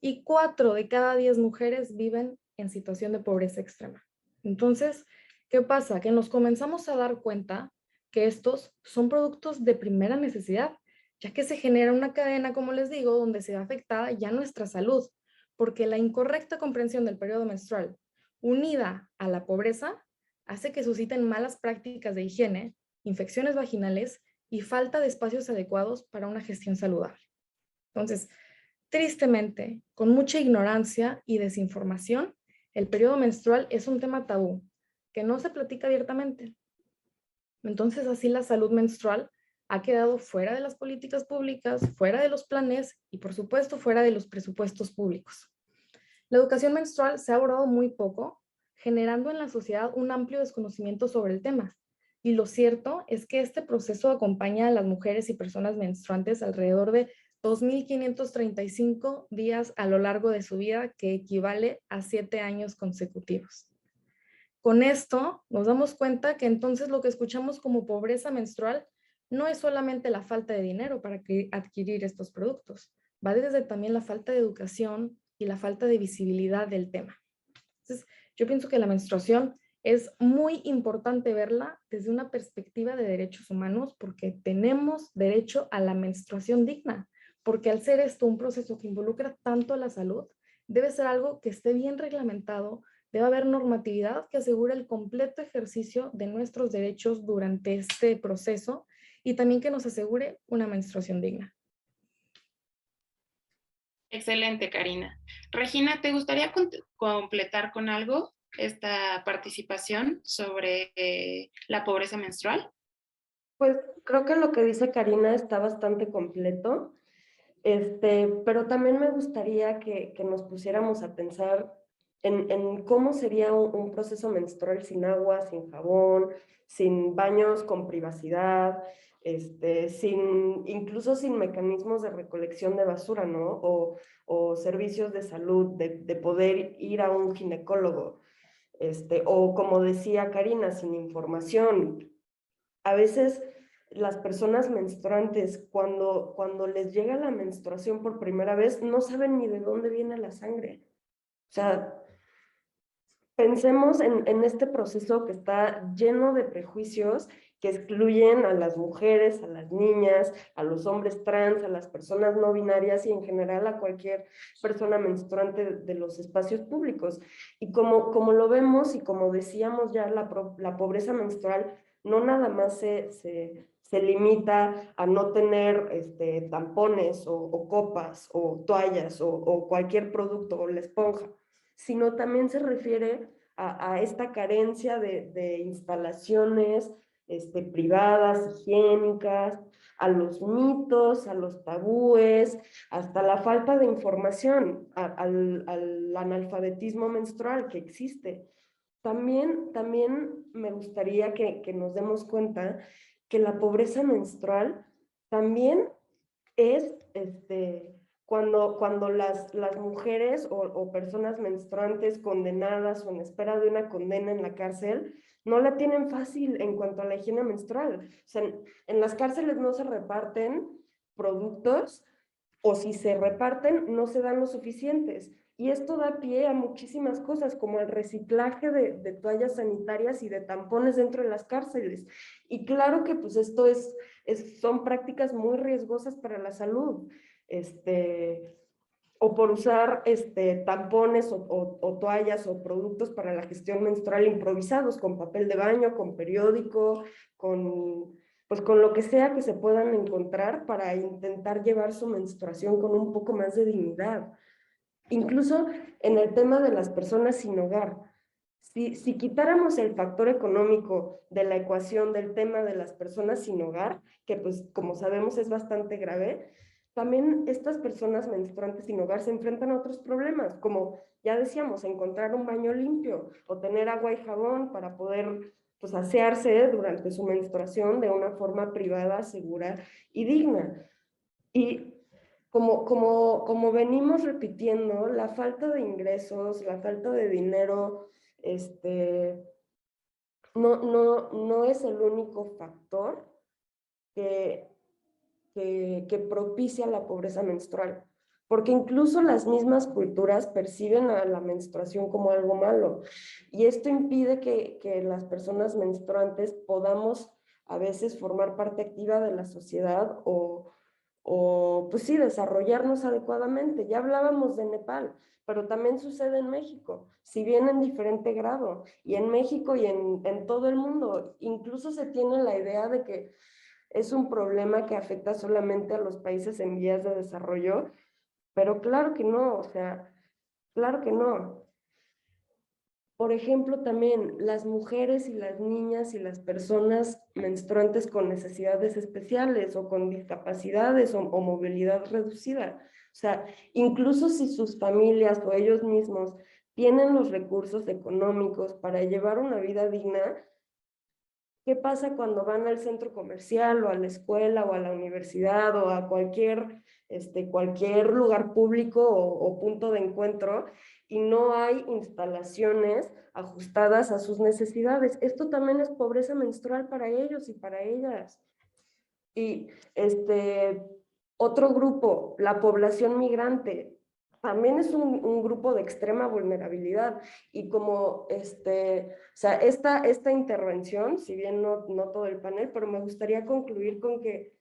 y 4 de cada 10 mujeres viven en situación de pobreza extrema. Entonces, ¿qué pasa? Que nos comenzamos a dar cuenta que estos son productos de primera necesidad, ya que se genera una cadena, como les digo, donde se ve afectada ya nuestra salud, porque la incorrecta comprensión del periodo menstrual, unida a la pobreza, hace que susciten malas prácticas de higiene, infecciones vaginales y falta de espacios adecuados para una gestión saludable. Entonces, tristemente, con mucha ignorancia y desinformación, el periodo menstrual es un tema tabú que no se platica abiertamente. Entonces, así la salud menstrual ha quedado fuera de las políticas públicas, fuera de los planes y, por supuesto, fuera de los presupuestos públicos. La educación menstrual se ha abordado muy poco, generando en la sociedad un amplio desconocimiento sobre el tema. Y lo cierto es que este proceso acompaña a las mujeres y personas menstruantes alrededor de 2.535 días a lo largo de su vida, que equivale a 7 años consecutivos. Con esto nos damos cuenta que entonces lo que escuchamos como pobreza menstrual no es solamente la falta de dinero para adquirir estos productos, va desde también la falta de educación y la falta de visibilidad del tema. Entonces, yo pienso que la menstruación es muy importante verla desde una perspectiva de derechos humanos porque tenemos derecho a la menstruación digna, porque al ser esto un proceso que involucra tanto a la salud, debe ser algo que esté bien reglamentado, debe haber normatividad que asegure el completo ejercicio de nuestros derechos durante este proceso y también que nos asegure una menstruación digna. Excelente, Karina. Regina, ¿te gustaría completar con algo esta participación sobre la pobreza menstrual? Pues creo que lo que dice Karina está bastante completo, pero también me gustaría que nos pusiéramos a pensar en cómo sería un proceso menstrual sin agua, sin jabón, sin baños con privacidad, incluso sin mecanismos de recolección de basura, ¿no? O servicios de salud, de poder ir a un ginecólogo, o como decía Karina, sin información. A veces las personas menstruantes, cuando les llega la menstruación por primera vez, no saben ni de dónde viene la sangre. O sea, pensemos en este proceso que está lleno de prejuicios que excluyen a las mujeres, a las niñas, a los hombres trans, a las personas no binarias y en general a cualquier persona menstruante de los espacios públicos. Y como lo vemos y como decíamos ya, la pobreza menstrual no nada más se limita a no tener tampones o copas o toallas o cualquier producto o la esponja, sino también se refiere a esta carencia de instalaciones privadas, higiénicas, a los mitos, a los tabúes, hasta la falta de información, al analfabetismo menstrual que existe. También me gustaría que nos demos cuenta que la pobreza menstrual también es cuando las mujeres o personas menstruantes condenadas o en espera de una condena en la cárcel no la tienen fácil en cuanto a la higiene menstrual. O sea, en las cárceles no se reparten productos o si se reparten no se dan los suficientes. Y esto da pie a muchísimas cosas, como el reciclaje de toallas sanitarias y de tampones dentro de las cárceles. Y claro que pues esto son prácticas muy riesgosas para la salud. O por usar tampones o toallas o productos para la gestión menstrual improvisados, con papel de baño, con periódico, pues con lo que sea que se puedan encontrar para intentar llevar su menstruación con un poco más de dignidad. Incluso en el tema de las personas sin hogar, si quitáramos el factor económico de la ecuación del tema de las personas sin hogar, que pues como sabemos es bastante grave, también estas personas menstruantes sin hogar se enfrentan a otros problemas, como ya decíamos, encontrar un baño limpio o tener agua y jabón para poder pues asearse durante su menstruación de una forma privada, segura y digna. Y como venimos repitiendo, la falta de ingresos, la falta de dinero, no es el único factor que que propicia la pobreza menstrual, porque incluso las mismas culturas perciben a la menstruación como algo malo, y esto impide que las personas menstruantes podamos a veces formar parte activa de la sociedad o pues sí, desarrollarnos adecuadamente. Ya hablábamos de Nepal, pero también sucede en México, si bien en diferente grado, y en México y en todo el mundo. Incluso se tiene la idea de que es un problema que afecta solamente a los países en vías de desarrollo, pero claro que no, o sea, claro que no. Por ejemplo, también las mujeres y las niñas y las personas menstruantes con necesidades especiales o con discapacidades o movilidad reducida. O sea, incluso si sus familias o ellos mismos tienen los recursos económicos para llevar una vida digna, ¿qué pasa cuando van al centro comercial o a la escuela o a la universidad o a cualquier lugar público o punto de encuentro y no hay instalaciones ajustadas a sus necesidades? Esto también es pobreza menstrual para ellos y para ellas. Y otro grupo, la población migrante, también es un grupo de extrema vulnerabilidad. Y como, o sea, esta intervención, si bien no todo el panel, pero me gustaría concluir con que,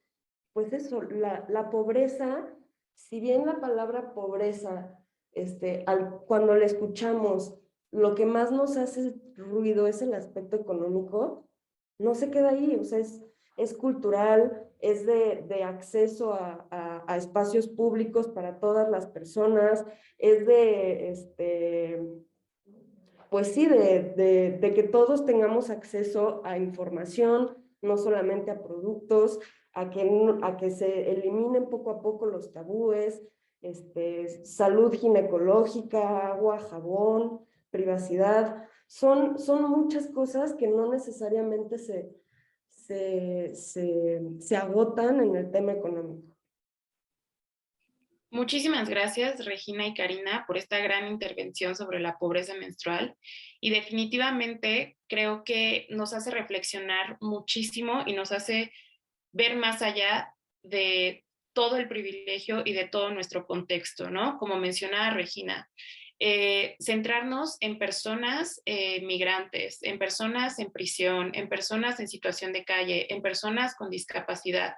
pues eso, la pobreza, si bien la palabra pobreza, cuando la escuchamos, lo que más nos hace ruido es el aspecto económico, no se queda ahí, o sea, es cultural, es de acceso a espacios públicos para todas las personas, es pues sí, de que todos tengamos acceso a información, no solamente a productos, a que se eliminen poco a poco los tabúes, salud ginecológica, agua, jabón, privacidad. Son muchas cosas que no necesariamente se agotan en el tema económico. Muchísimas gracias, Regina y Karina, por esta gran intervención sobre la pobreza menstrual. Y definitivamente creo que nos hace reflexionar muchísimo y nos hace ver más allá de todo el privilegio y de todo nuestro contexto, ¿no? Como mencionaba Regina, centrarnos en personas migrantes, en personas en prisión, en personas en situación de calle, en personas con discapacidad.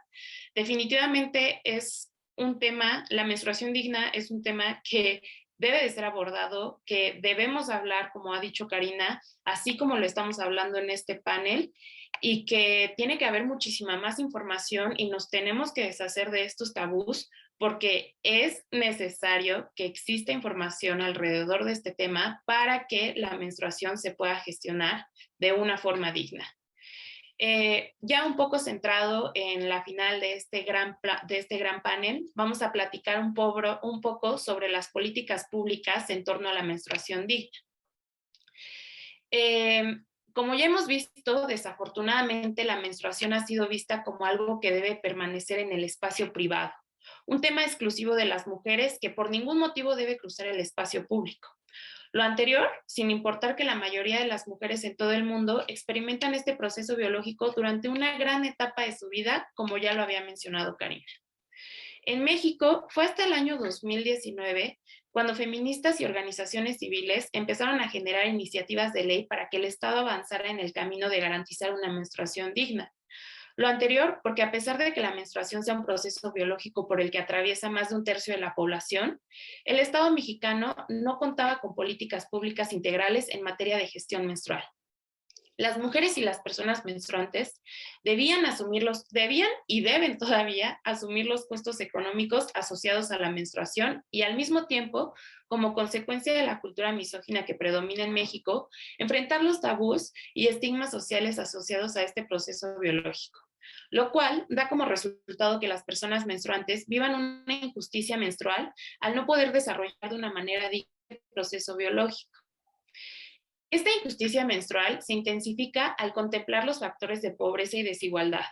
Definitivamente es un tema, la menstruación digna es un tema que debe de ser abordado, que debemos hablar, como ha dicho Karina, así como lo estamos hablando en este panel, y que tiene que haber muchísima más información y nos tenemos que deshacer de estos tabús porque es necesario que exista información alrededor de este tema para que la menstruación se pueda gestionar de una forma digna. Ya un poco centrado en la final de este gran panel, vamos a platicar un poco sobre las políticas públicas en torno a la menstruación digna. Como ya hemos visto, desafortunadamente la menstruación ha sido vista como algo que debe permanecer en el espacio privado, un tema exclusivo de las mujeres que por ningún motivo debe cruzar el espacio público. Lo anterior, sin importar que la mayoría de las mujeres en todo el mundo experimentan este proceso biológico durante una gran etapa de su vida, como ya lo había mencionado Karina. En México fue hasta el año 2019 cuando feministas y organizaciones civiles empezaron a generar iniciativas de ley para que el Estado avanzara en el camino de garantizar una menstruación digna. Lo anterior, porque a pesar de que la menstruación sea un proceso biológico por el que atraviesa más de un tercio de la población, el Estado mexicano no contaba con políticas públicas integrales en materia de gestión menstrual. Las mujeres y las personas menstruantes debían y deben todavía asumir los costos económicos asociados a la menstruación y al mismo tiempo, como consecuencia de la cultura misógina que predomina en México, enfrentar los tabús y estigmas sociales asociados a este proceso biológico, lo cual da como resultado que las personas menstruantes vivan una injusticia menstrual al no poder desarrollar de una manera digna el proceso biológico. Esta injusticia menstrual se intensifica al contemplar los factores de pobreza y desigualdad.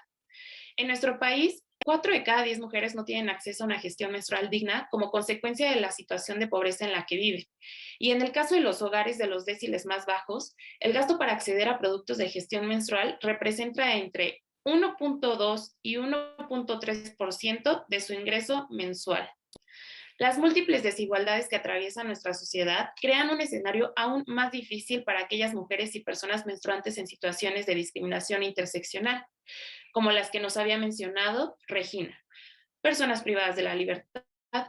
En nuestro país, 4 de cada 10 mujeres no tienen acceso a una gestión menstrual digna como consecuencia de la situación de pobreza en la que viven. Y en el caso de los hogares de los deciles más bajos, el gasto para acceder a productos de gestión menstrual representa entre 1.2 y 1.3% de su ingreso mensual. Las múltiples desigualdades que atraviesa nuestra sociedad crean un escenario aún más difícil para aquellas mujeres y personas menstruantes en situaciones de discriminación interseccional, como las que nos había mencionado Regina. Personas privadas de la libertad,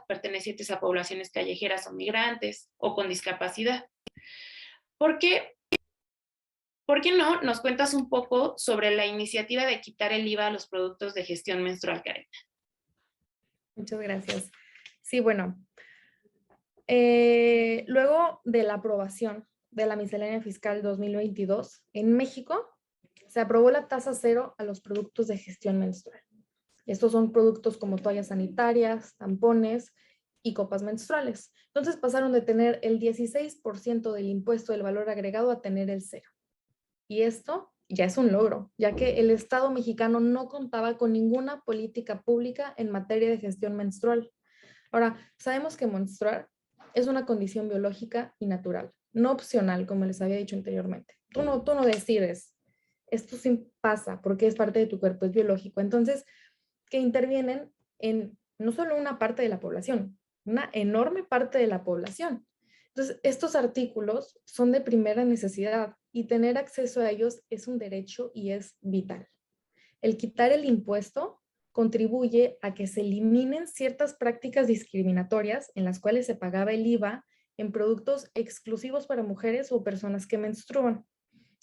pertenecientes a poblaciones callejeras o migrantes, o con discapacidad. ¿Por qué? ¿Por qué no nos cuentas un poco sobre la iniciativa de quitar el IVA a los productos de gestión menstrual, Karen? Muchas gracias. Sí, bueno, luego de la aprobación de la miscelánea fiscal 2022, en México se aprobó la tasa cero a los productos de gestión menstrual. Estos son productos como toallas sanitarias, tampones y copas menstruales. Entonces pasaron de tener el 16% del impuesto del valor agregado a tener el cero. Y esto ya es un logro, ya que el Estado mexicano no contaba con ninguna política pública en materia de gestión menstrual. Ahora, sabemos que menstruar es una condición biológica y natural, no opcional, como les había dicho anteriormente. Tú no decides, esto sí pasa porque es parte de tu cuerpo, es biológico. Entonces, que intervienen en no solo una parte de la población, una enorme parte de la población. Entonces, estos artículos son de primera necesidad y tener acceso a ellos es un derecho y es vital. El quitar el impuesto contribuye a que se eliminen ciertas prácticas discriminatorias en las cuales se pagaba el IVA en productos exclusivos para mujeres o personas que menstruan.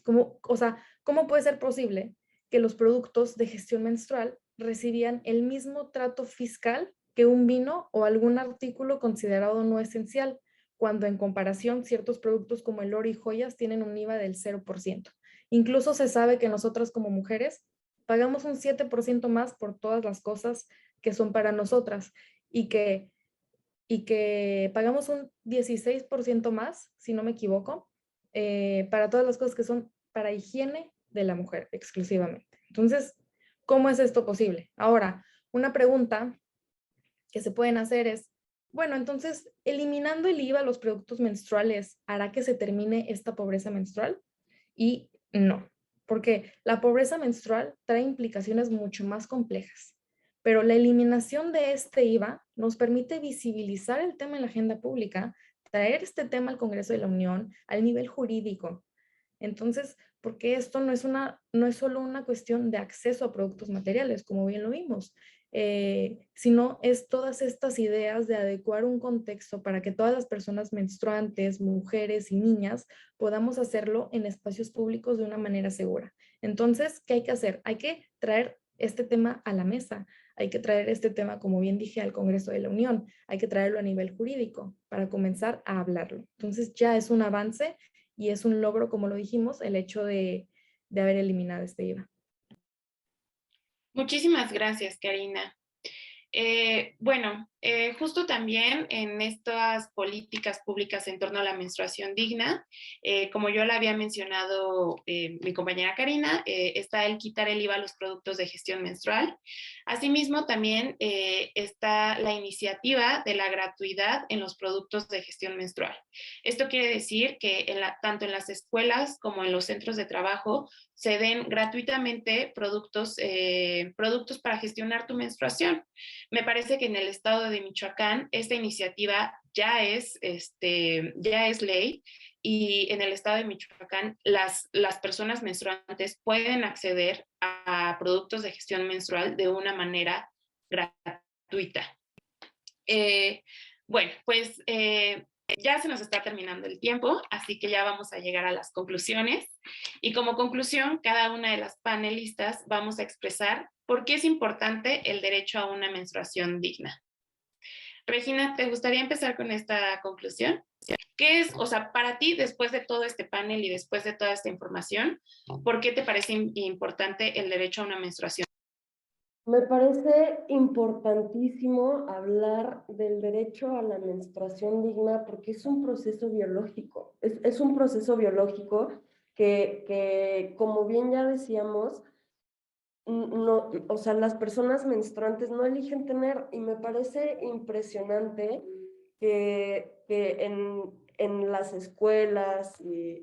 ¿Cómo puede ser posible que los productos de gestión menstrual recibían el mismo trato fiscal que un vino o algún artículo considerado no esencial, cuando en comparación ciertos productos como el oro y joyas tienen un IVA del 0%? Incluso se sabe que nosotras como mujeres pagamos un 7% más por todas las cosas que son para nosotras y que pagamos un 16% más, si no me equivoco, para todas las cosas que son para higiene de la mujer exclusivamente. Entonces, ¿cómo es esto posible? Ahora, una pregunta que se pueden hacer es, bueno, entonces, eliminando el IVA a los productos menstruales, ¿hará que se termine esta pobreza menstrual? Y no, porque la pobreza menstrual trae implicaciones mucho más complejas. Pero la eliminación de este IVA nos permite visibilizar el tema en la agenda pública, traer este tema al Congreso de la Unión, al nivel jurídico. Entonces, porque esto no es solo una cuestión de acceso a productos materiales, como bien lo vimos, sino es todas estas ideas de adecuar un contexto para que todas las personas menstruantes, mujeres y niñas podamos hacerlo en espacios públicos de una manera segura. Entonces, ¿qué hay que hacer? Hay que traer este tema a la mesa, hay que traer este tema, como bien dije, al Congreso de la Unión, hay que traerlo a nivel jurídico para comenzar a hablarlo. Entonces, ya es un avance y es un logro, como lo dijimos, el hecho de haber eliminado este IVA. Muchísimas gracias, Karina. Bueno, justo también en estas políticas públicas en torno a la menstruación digna, como yo la había mencionado mi compañera Karina, está el quitar el IVA a los productos de gestión menstrual. Asimismo, también está la iniciativa de la gratuidad en los productos de gestión menstrual. Esto quiere decir que tanto en las escuelas como en los centros de trabajo se den gratuitamente productos para gestionar tu menstruación. Me parece que en el estado de Michoacán esta iniciativa ya es ley, y en el estado de Michoacán las personas menstruantes pueden acceder a productos de gestión menstrual de una manera gratuita. Bueno, pues ya se nos está terminando el tiempo, así que ya vamos a llegar a las conclusiones. Y como conclusión, cada una de las panelistas vamos a expresar por qué es importante el derecho a una menstruación digna. Regina, ¿te gustaría empezar con esta conclusión? ¿Qué es, o sea, para ti, después de todo este panel y después de toda esta información, por qué te parece importante el derecho a una menstruación? Me parece importantísimo hablar del derecho a la menstruación digna porque es un proceso biológico. Es un proceso biológico que, como bien ya decíamos, no, o sea, las personas menstruantes no eligen tener, y me parece impresionante que en las escuelas, y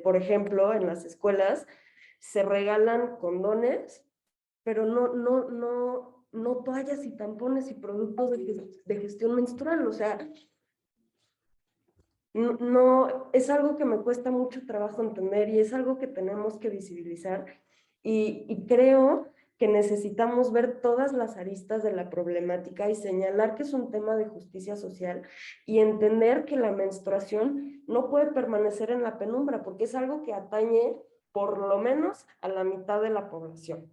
por ejemplo, en las escuelas se regalan condones pero no toallas y tampones y productos de gestión menstrual. O sea, no, es algo que me cuesta mucho trabajo entender y es algo que tenemos que visibilizar. Y creo que necesitamos ver todas las aristas de la problemática y señalar que es un tema de justicia social y entender que la menstruación no puede permanecer en la penumbra porque es algo que atañe por lo menos a la mitad de la población.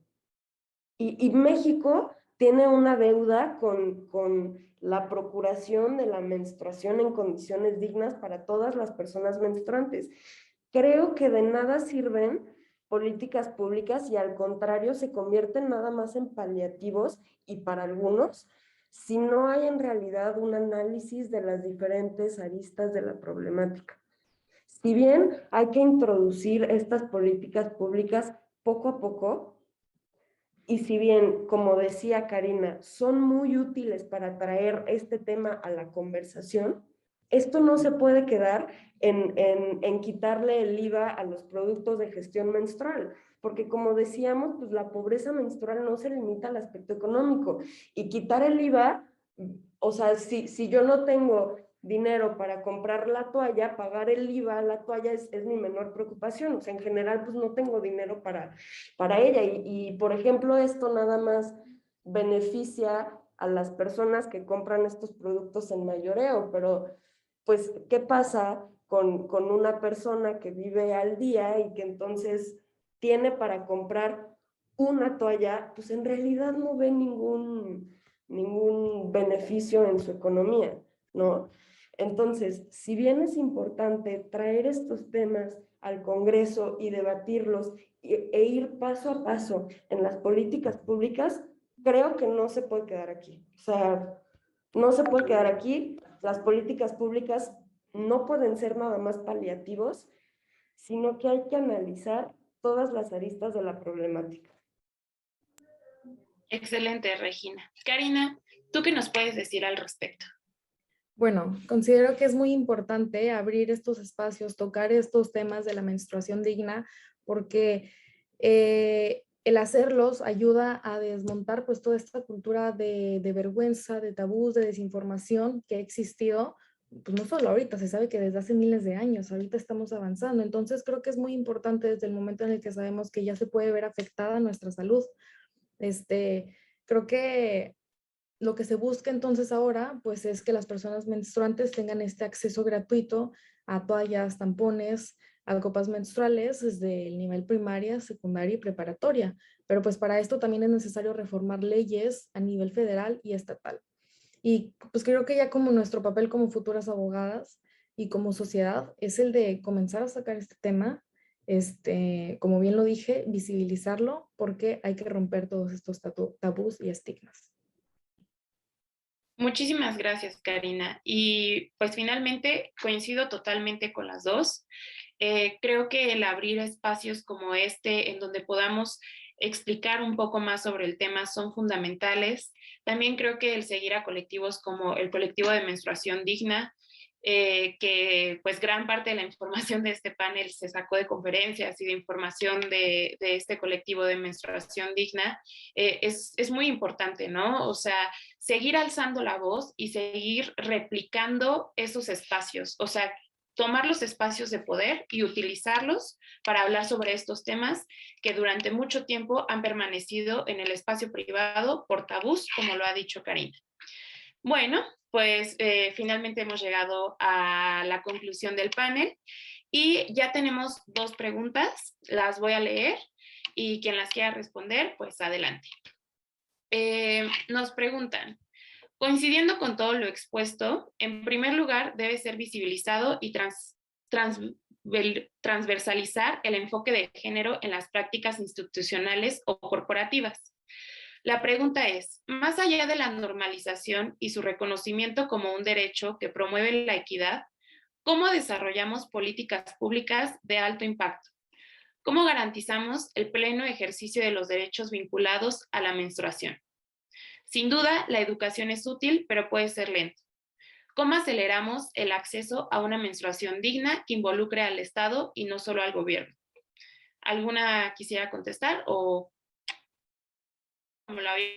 Y México tiene una deuda con la procuración de la menstruación en condiciones dignas para todas las personas menstruantes. Creo que de nada sirven políticas públicas y al contrario se convierten nada más en paliativos y para algunos, si no hay en realidad un análisis de las diferentes aristas de la problemática. Si bien hay que introducir estas políticas públicas poco a poco, y si bien, como decía Karina, son muy útiles para traer este tema a la conversación, esto no se puede quedar en quitarle el IVA a los productos de gestión menstrual, porque como decíamos, pues la pobreza menstrual no se limita al aspecto económico y quitar el IVA, o sea, si yo no tengo dinero para comprar la toalla, pagar el IVA a la toalla es mi menor preocupación, o sea, en general pues no tengo dinero para ella y por ejemplo esto nada más beneficia a las personas que compran estos productos en mayoreo, pero pues, ¿qué pasa con una persona que vive al día y que entonces tiene para comprar una toalla? Pues en realidad no ve ningún beneficio en su economía, ¿no? Entonces, si bien es importante traer estos temas al Congreso y debatirlos e ir paso a paso en las políticas públicas, creo que no se puede quedar aquí. O sea, no se puede quedar aquí. Las políticas públicas no pueden ser nada más paliativos, sino que hay que analizar todas las aristas de la problemática. Excelente, Regina. Karina, ¿tú qué nos puedes decir al respecto? Bueno, considero que es muy importante abrir estos espacios, tocar estos temas de la menstruación digna, porque el hacerlos ayuda a desmontar pues toda esta cultura de vergüenza, de tabús, de desinformación que ha existido, pues no solo ahorita, se sabe que desde hace miles de años, ahorita estamos avanzando. Entonces creo que es muy importante desde el momento en el que sabemos que ya se puede ver afectada nuestra salud. Creo que lo que se busca entonces ahora, pues es que las personas menstruantes tengan este acceso gratuito a toallas, tampones, a copas menstruales desde el nivel primaria, secundaria y preparatoria. Pero pues para esto también es necesario reformar leyes a nivel federal y estatal. Y pues creo que ya como nuestro papel como futuras abogadas y como sociedad es el de comenzar a sacar este tema, como bien lo dije, visibilizarlo porque hay que romper todos estos tabús y estigmas. Muchísimas gracias, Karina. Y pues finalmente coincido totalmente con las dos. Creo que el abrir espacios como este, en donde podamos explicar un poco más sobre el tema, son fundamentales. También creo que el seguir a colectivos como el colectivo de menstruación digna, que pues gran parte de la información de este panel se sacó de conferencias y de información de este colectivo de menstruación digna, es muy importante, ¿no? O sea, seguir alzando la voz y seguir replicando esos espacios, o sea, tomar los espacios de poder y utilizarlos para hablar sobre estos temas que durante mucho tiempo han permanecido en el espacio privado por tabús, como lo ha dicho Karina. Bueno, pues finalmente hemos llegado a la conclusión del panel y ya tenemos dos preguntas, las voy a leer y quien las quiera responder, pues adelante. Nos preguntan, coincidiendo con todo lo expuesto, en primer lugar debe ser visibilizado y transversalizar el enfoque de género en las prácticas institucionales o corporativas. La pregunta es, más allá de la normalización y su reconocimiento como un derecho que promueve la equidad, ¿cómo desarrollamos políticas públicas de alto impacto? ¿Cómo garantizamos el pleno ejercicio de los derechos vinculados a la menstruación? Sin duda, la educación es útil, pero puede ser lenta. ¿Cómo aceleramos el acceso a una menstruación digna que involucre al Estado y no solo al gobierno? ¿Alguna quisiera contestar o lo había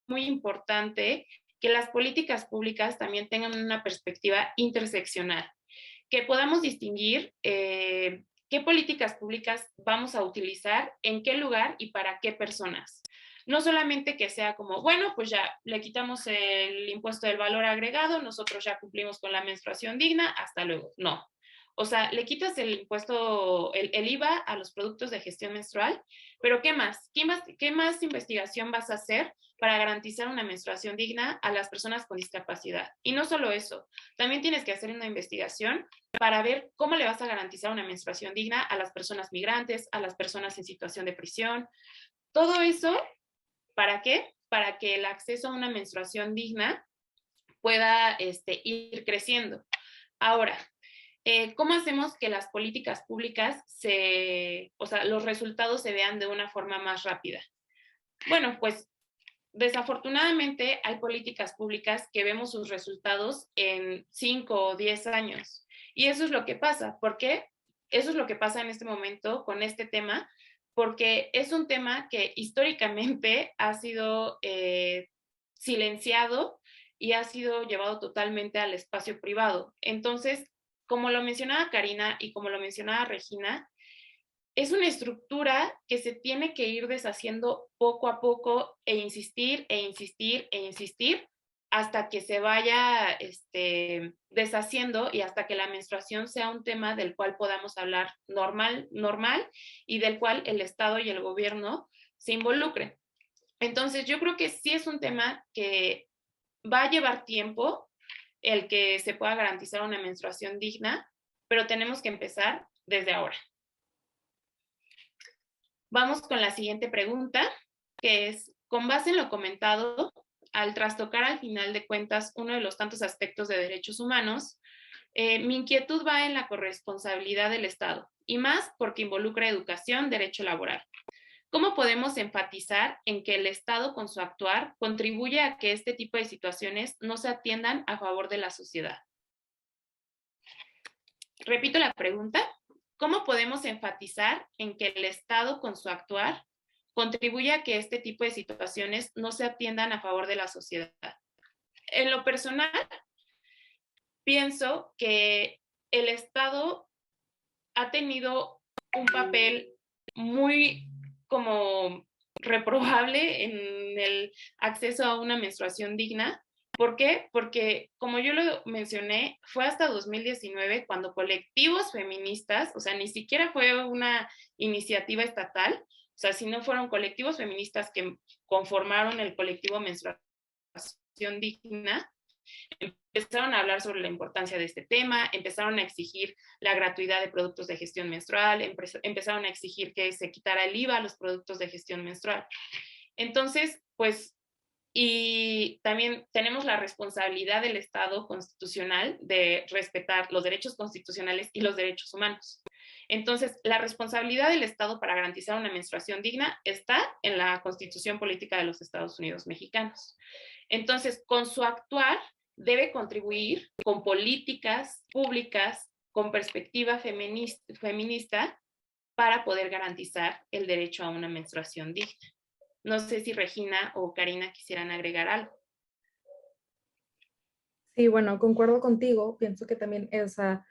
muy importante que las políticas públicas también tengan una perspectiva interseccional, que podamos distinguir qué políticas públicas vamos a utilizar, en qué lugar y para qué personas. No solamente que sea como, bueno, pues ya le quitamos el impuesto del valor agregado, nosotros ya cumplimos con la menstruación digna, hasta luego. No. O sea, le quitas el impuesto, el IVA a los productos de gestión menstrual, pero ¿qué más? ¿Qué más investigación vas a hacer para garantizar una menstruación digna a las personas con discapacidad? Y no solo eso, también tienes que hacer una investigación para ver cómo le vas a garantizar una menstruación digna a las personas migrantes, a las personas en situación de prisión. Todo eso, ¿para qué? Para que el acceso a una menstruación digna pueda ir creciendo. Ahora, ¿cómo hacemos que las políticas públicas o sea, los resultados se vean de una forma más rápida? Bueno, pues desafortunadamente hay políticas públicas que vemos sus resultados en 5 o 10 años. Y eso es lo que pasa. ¿Por qué? Eso es lo que pasa en este momento con este tema, porque es un tema que históricamente ha sido silenciado y ha sido llevado totalmente al espacio privado. Entonces, como lo mencionaba Karina y como lo mencionaba Regina, es una estructura que se tiene que ir deshaciendo poco a poco e insistir, e insistir, e insistir hasta que se vaya deshaciendo y hasta que la menstruación sea un tema del cual podamos hablar normal y del cual el Estado y el gobierno se involucren. Entonces, yo creo que sí es un tema que va a llevar tiempo el que se pueda garantizar una menstruación digna, pero tenemos que empezar desde ahora. Vamos con la siguiente pregunta, que es, con base en lo comentado, al trastocar al final de cuentas uno de los tantos aspectos de derechos humanos, mi inquietud va en la corresponsabilidad del Estado, y más porque involucra educación, derecho laboral. ¿Cómo podemos enfatizar en que el Estado con su actuar contribuye a que este tipo de situaciones no se atiendan a favor de la sociedad? Repito la pregunta. ¿Cómo podemos enfatizar en que el Estado con su actuar contribuye a que este tipo de situaciones no se atiendan a favor de la sociedad? En lo personal, pienso que el Estado ha tenido un papel muy como reprobable en el acceso a una menstruación digna. ¿Por qué? Porque, como yo lo mencioné, fue hasta 2019 cuando colectivos feministas, o sea, ni siquiera fue una iniciativa estatal, o sea, sino fueron colectivos feministas que conformaron el colectivo Menstruación Digna, empezaron a hablar sobre la importancia de este tema, empezaron a exigir la gratuidad de productos de gestión menstrual, empezaron a exigir que se quitara el IVA a los productos de gestión menstrual. Entonces, pues, y también tenemos la responsabilidad del Estado constitucional de respetar los derechos constitucionales y los derechos humanos. Entonces, la responsabilidad del Estado para garantizar una menstruación digna está en la Constitución Política de los Estados Unidos Mexicanos. Entonces, con su actuar, debe contribuir con políticas públicas con perspectiva feminista para poder garantizar el derecho a una menstruación digna. No sé si Regina o Karina quisieran agregar algo. Sí, bueno, concuerdo contigo. Pienso que también esa,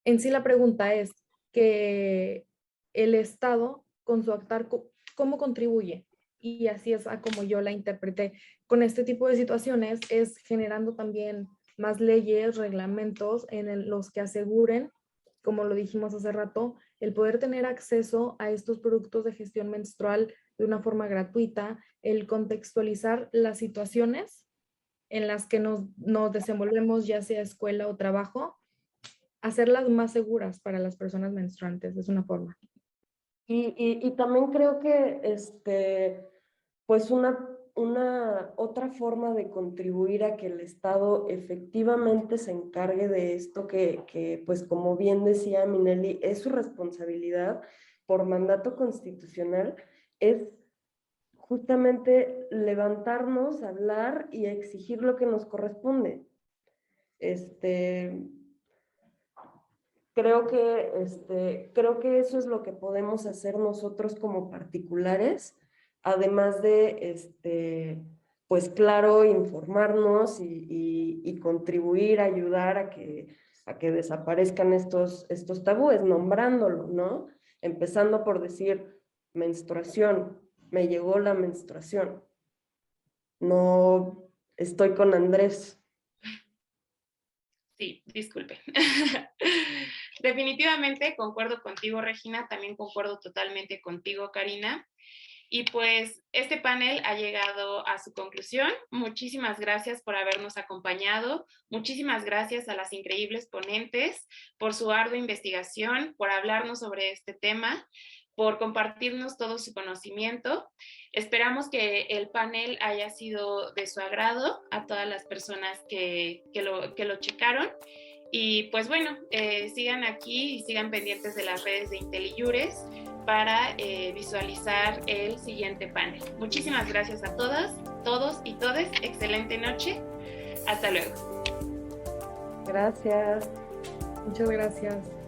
en sí la pregunta es que el Estado con su actuar, ¿cómo contribuye? Y así es a como yo la interpreté. Con este tipo de situaciones es generando también más leyes, reglamentos en los que aseguren, como lo dijimos hace rato, el poder tener acceso a estos productos de gestión menstrual de una forma gratuita, el contextualizar las situaciones en las que nos desenvolvemos, ya sea escuela o trabajo, hacerlas más seguras para las personas menstruantes, es una forma. Y también creo que pues una otra forma de contribuir a que el Estado efectivamente se encargue de esto que pues como bien decía Minelli, es su responsabilidad por mandato constitucional, es justamente levantarnos, hablar y exigir lo que nos corresponde. Creo que eso es lo que podemos hacer nosotros como particulares además de, pues claro, informarnos y contribuir, ayudar a que desaparezcan estos tabúes, nombrándolo, ¿no? Empezando por decir menstruación, me llegó la menstruación, no estoy con Andrés. Sí, disculpe. Definitivamente concuerdo contigo, Regina, también concuerdo totalmente contigo, Karina. Y pues este panel ha llegado a su conclusión. Muchísimas gracias por habernos acompañado. Muchísimas gracias a las increíbles ponentes por su ardua investigación, por hablarnos sobre este tema, por compartirnos todo su conocimiento. Esperamos que el panel haya sido de su agrado a todas las personas que lo checaron. Y pues bueno, sigan aquí y sigan pendientes de las redes de IntelliJures para visualizar el siguiente panel. Muchísimas gracias a todas, todos y todes. Excelente noche. Hasta luego. Gracias. Muchas gracias.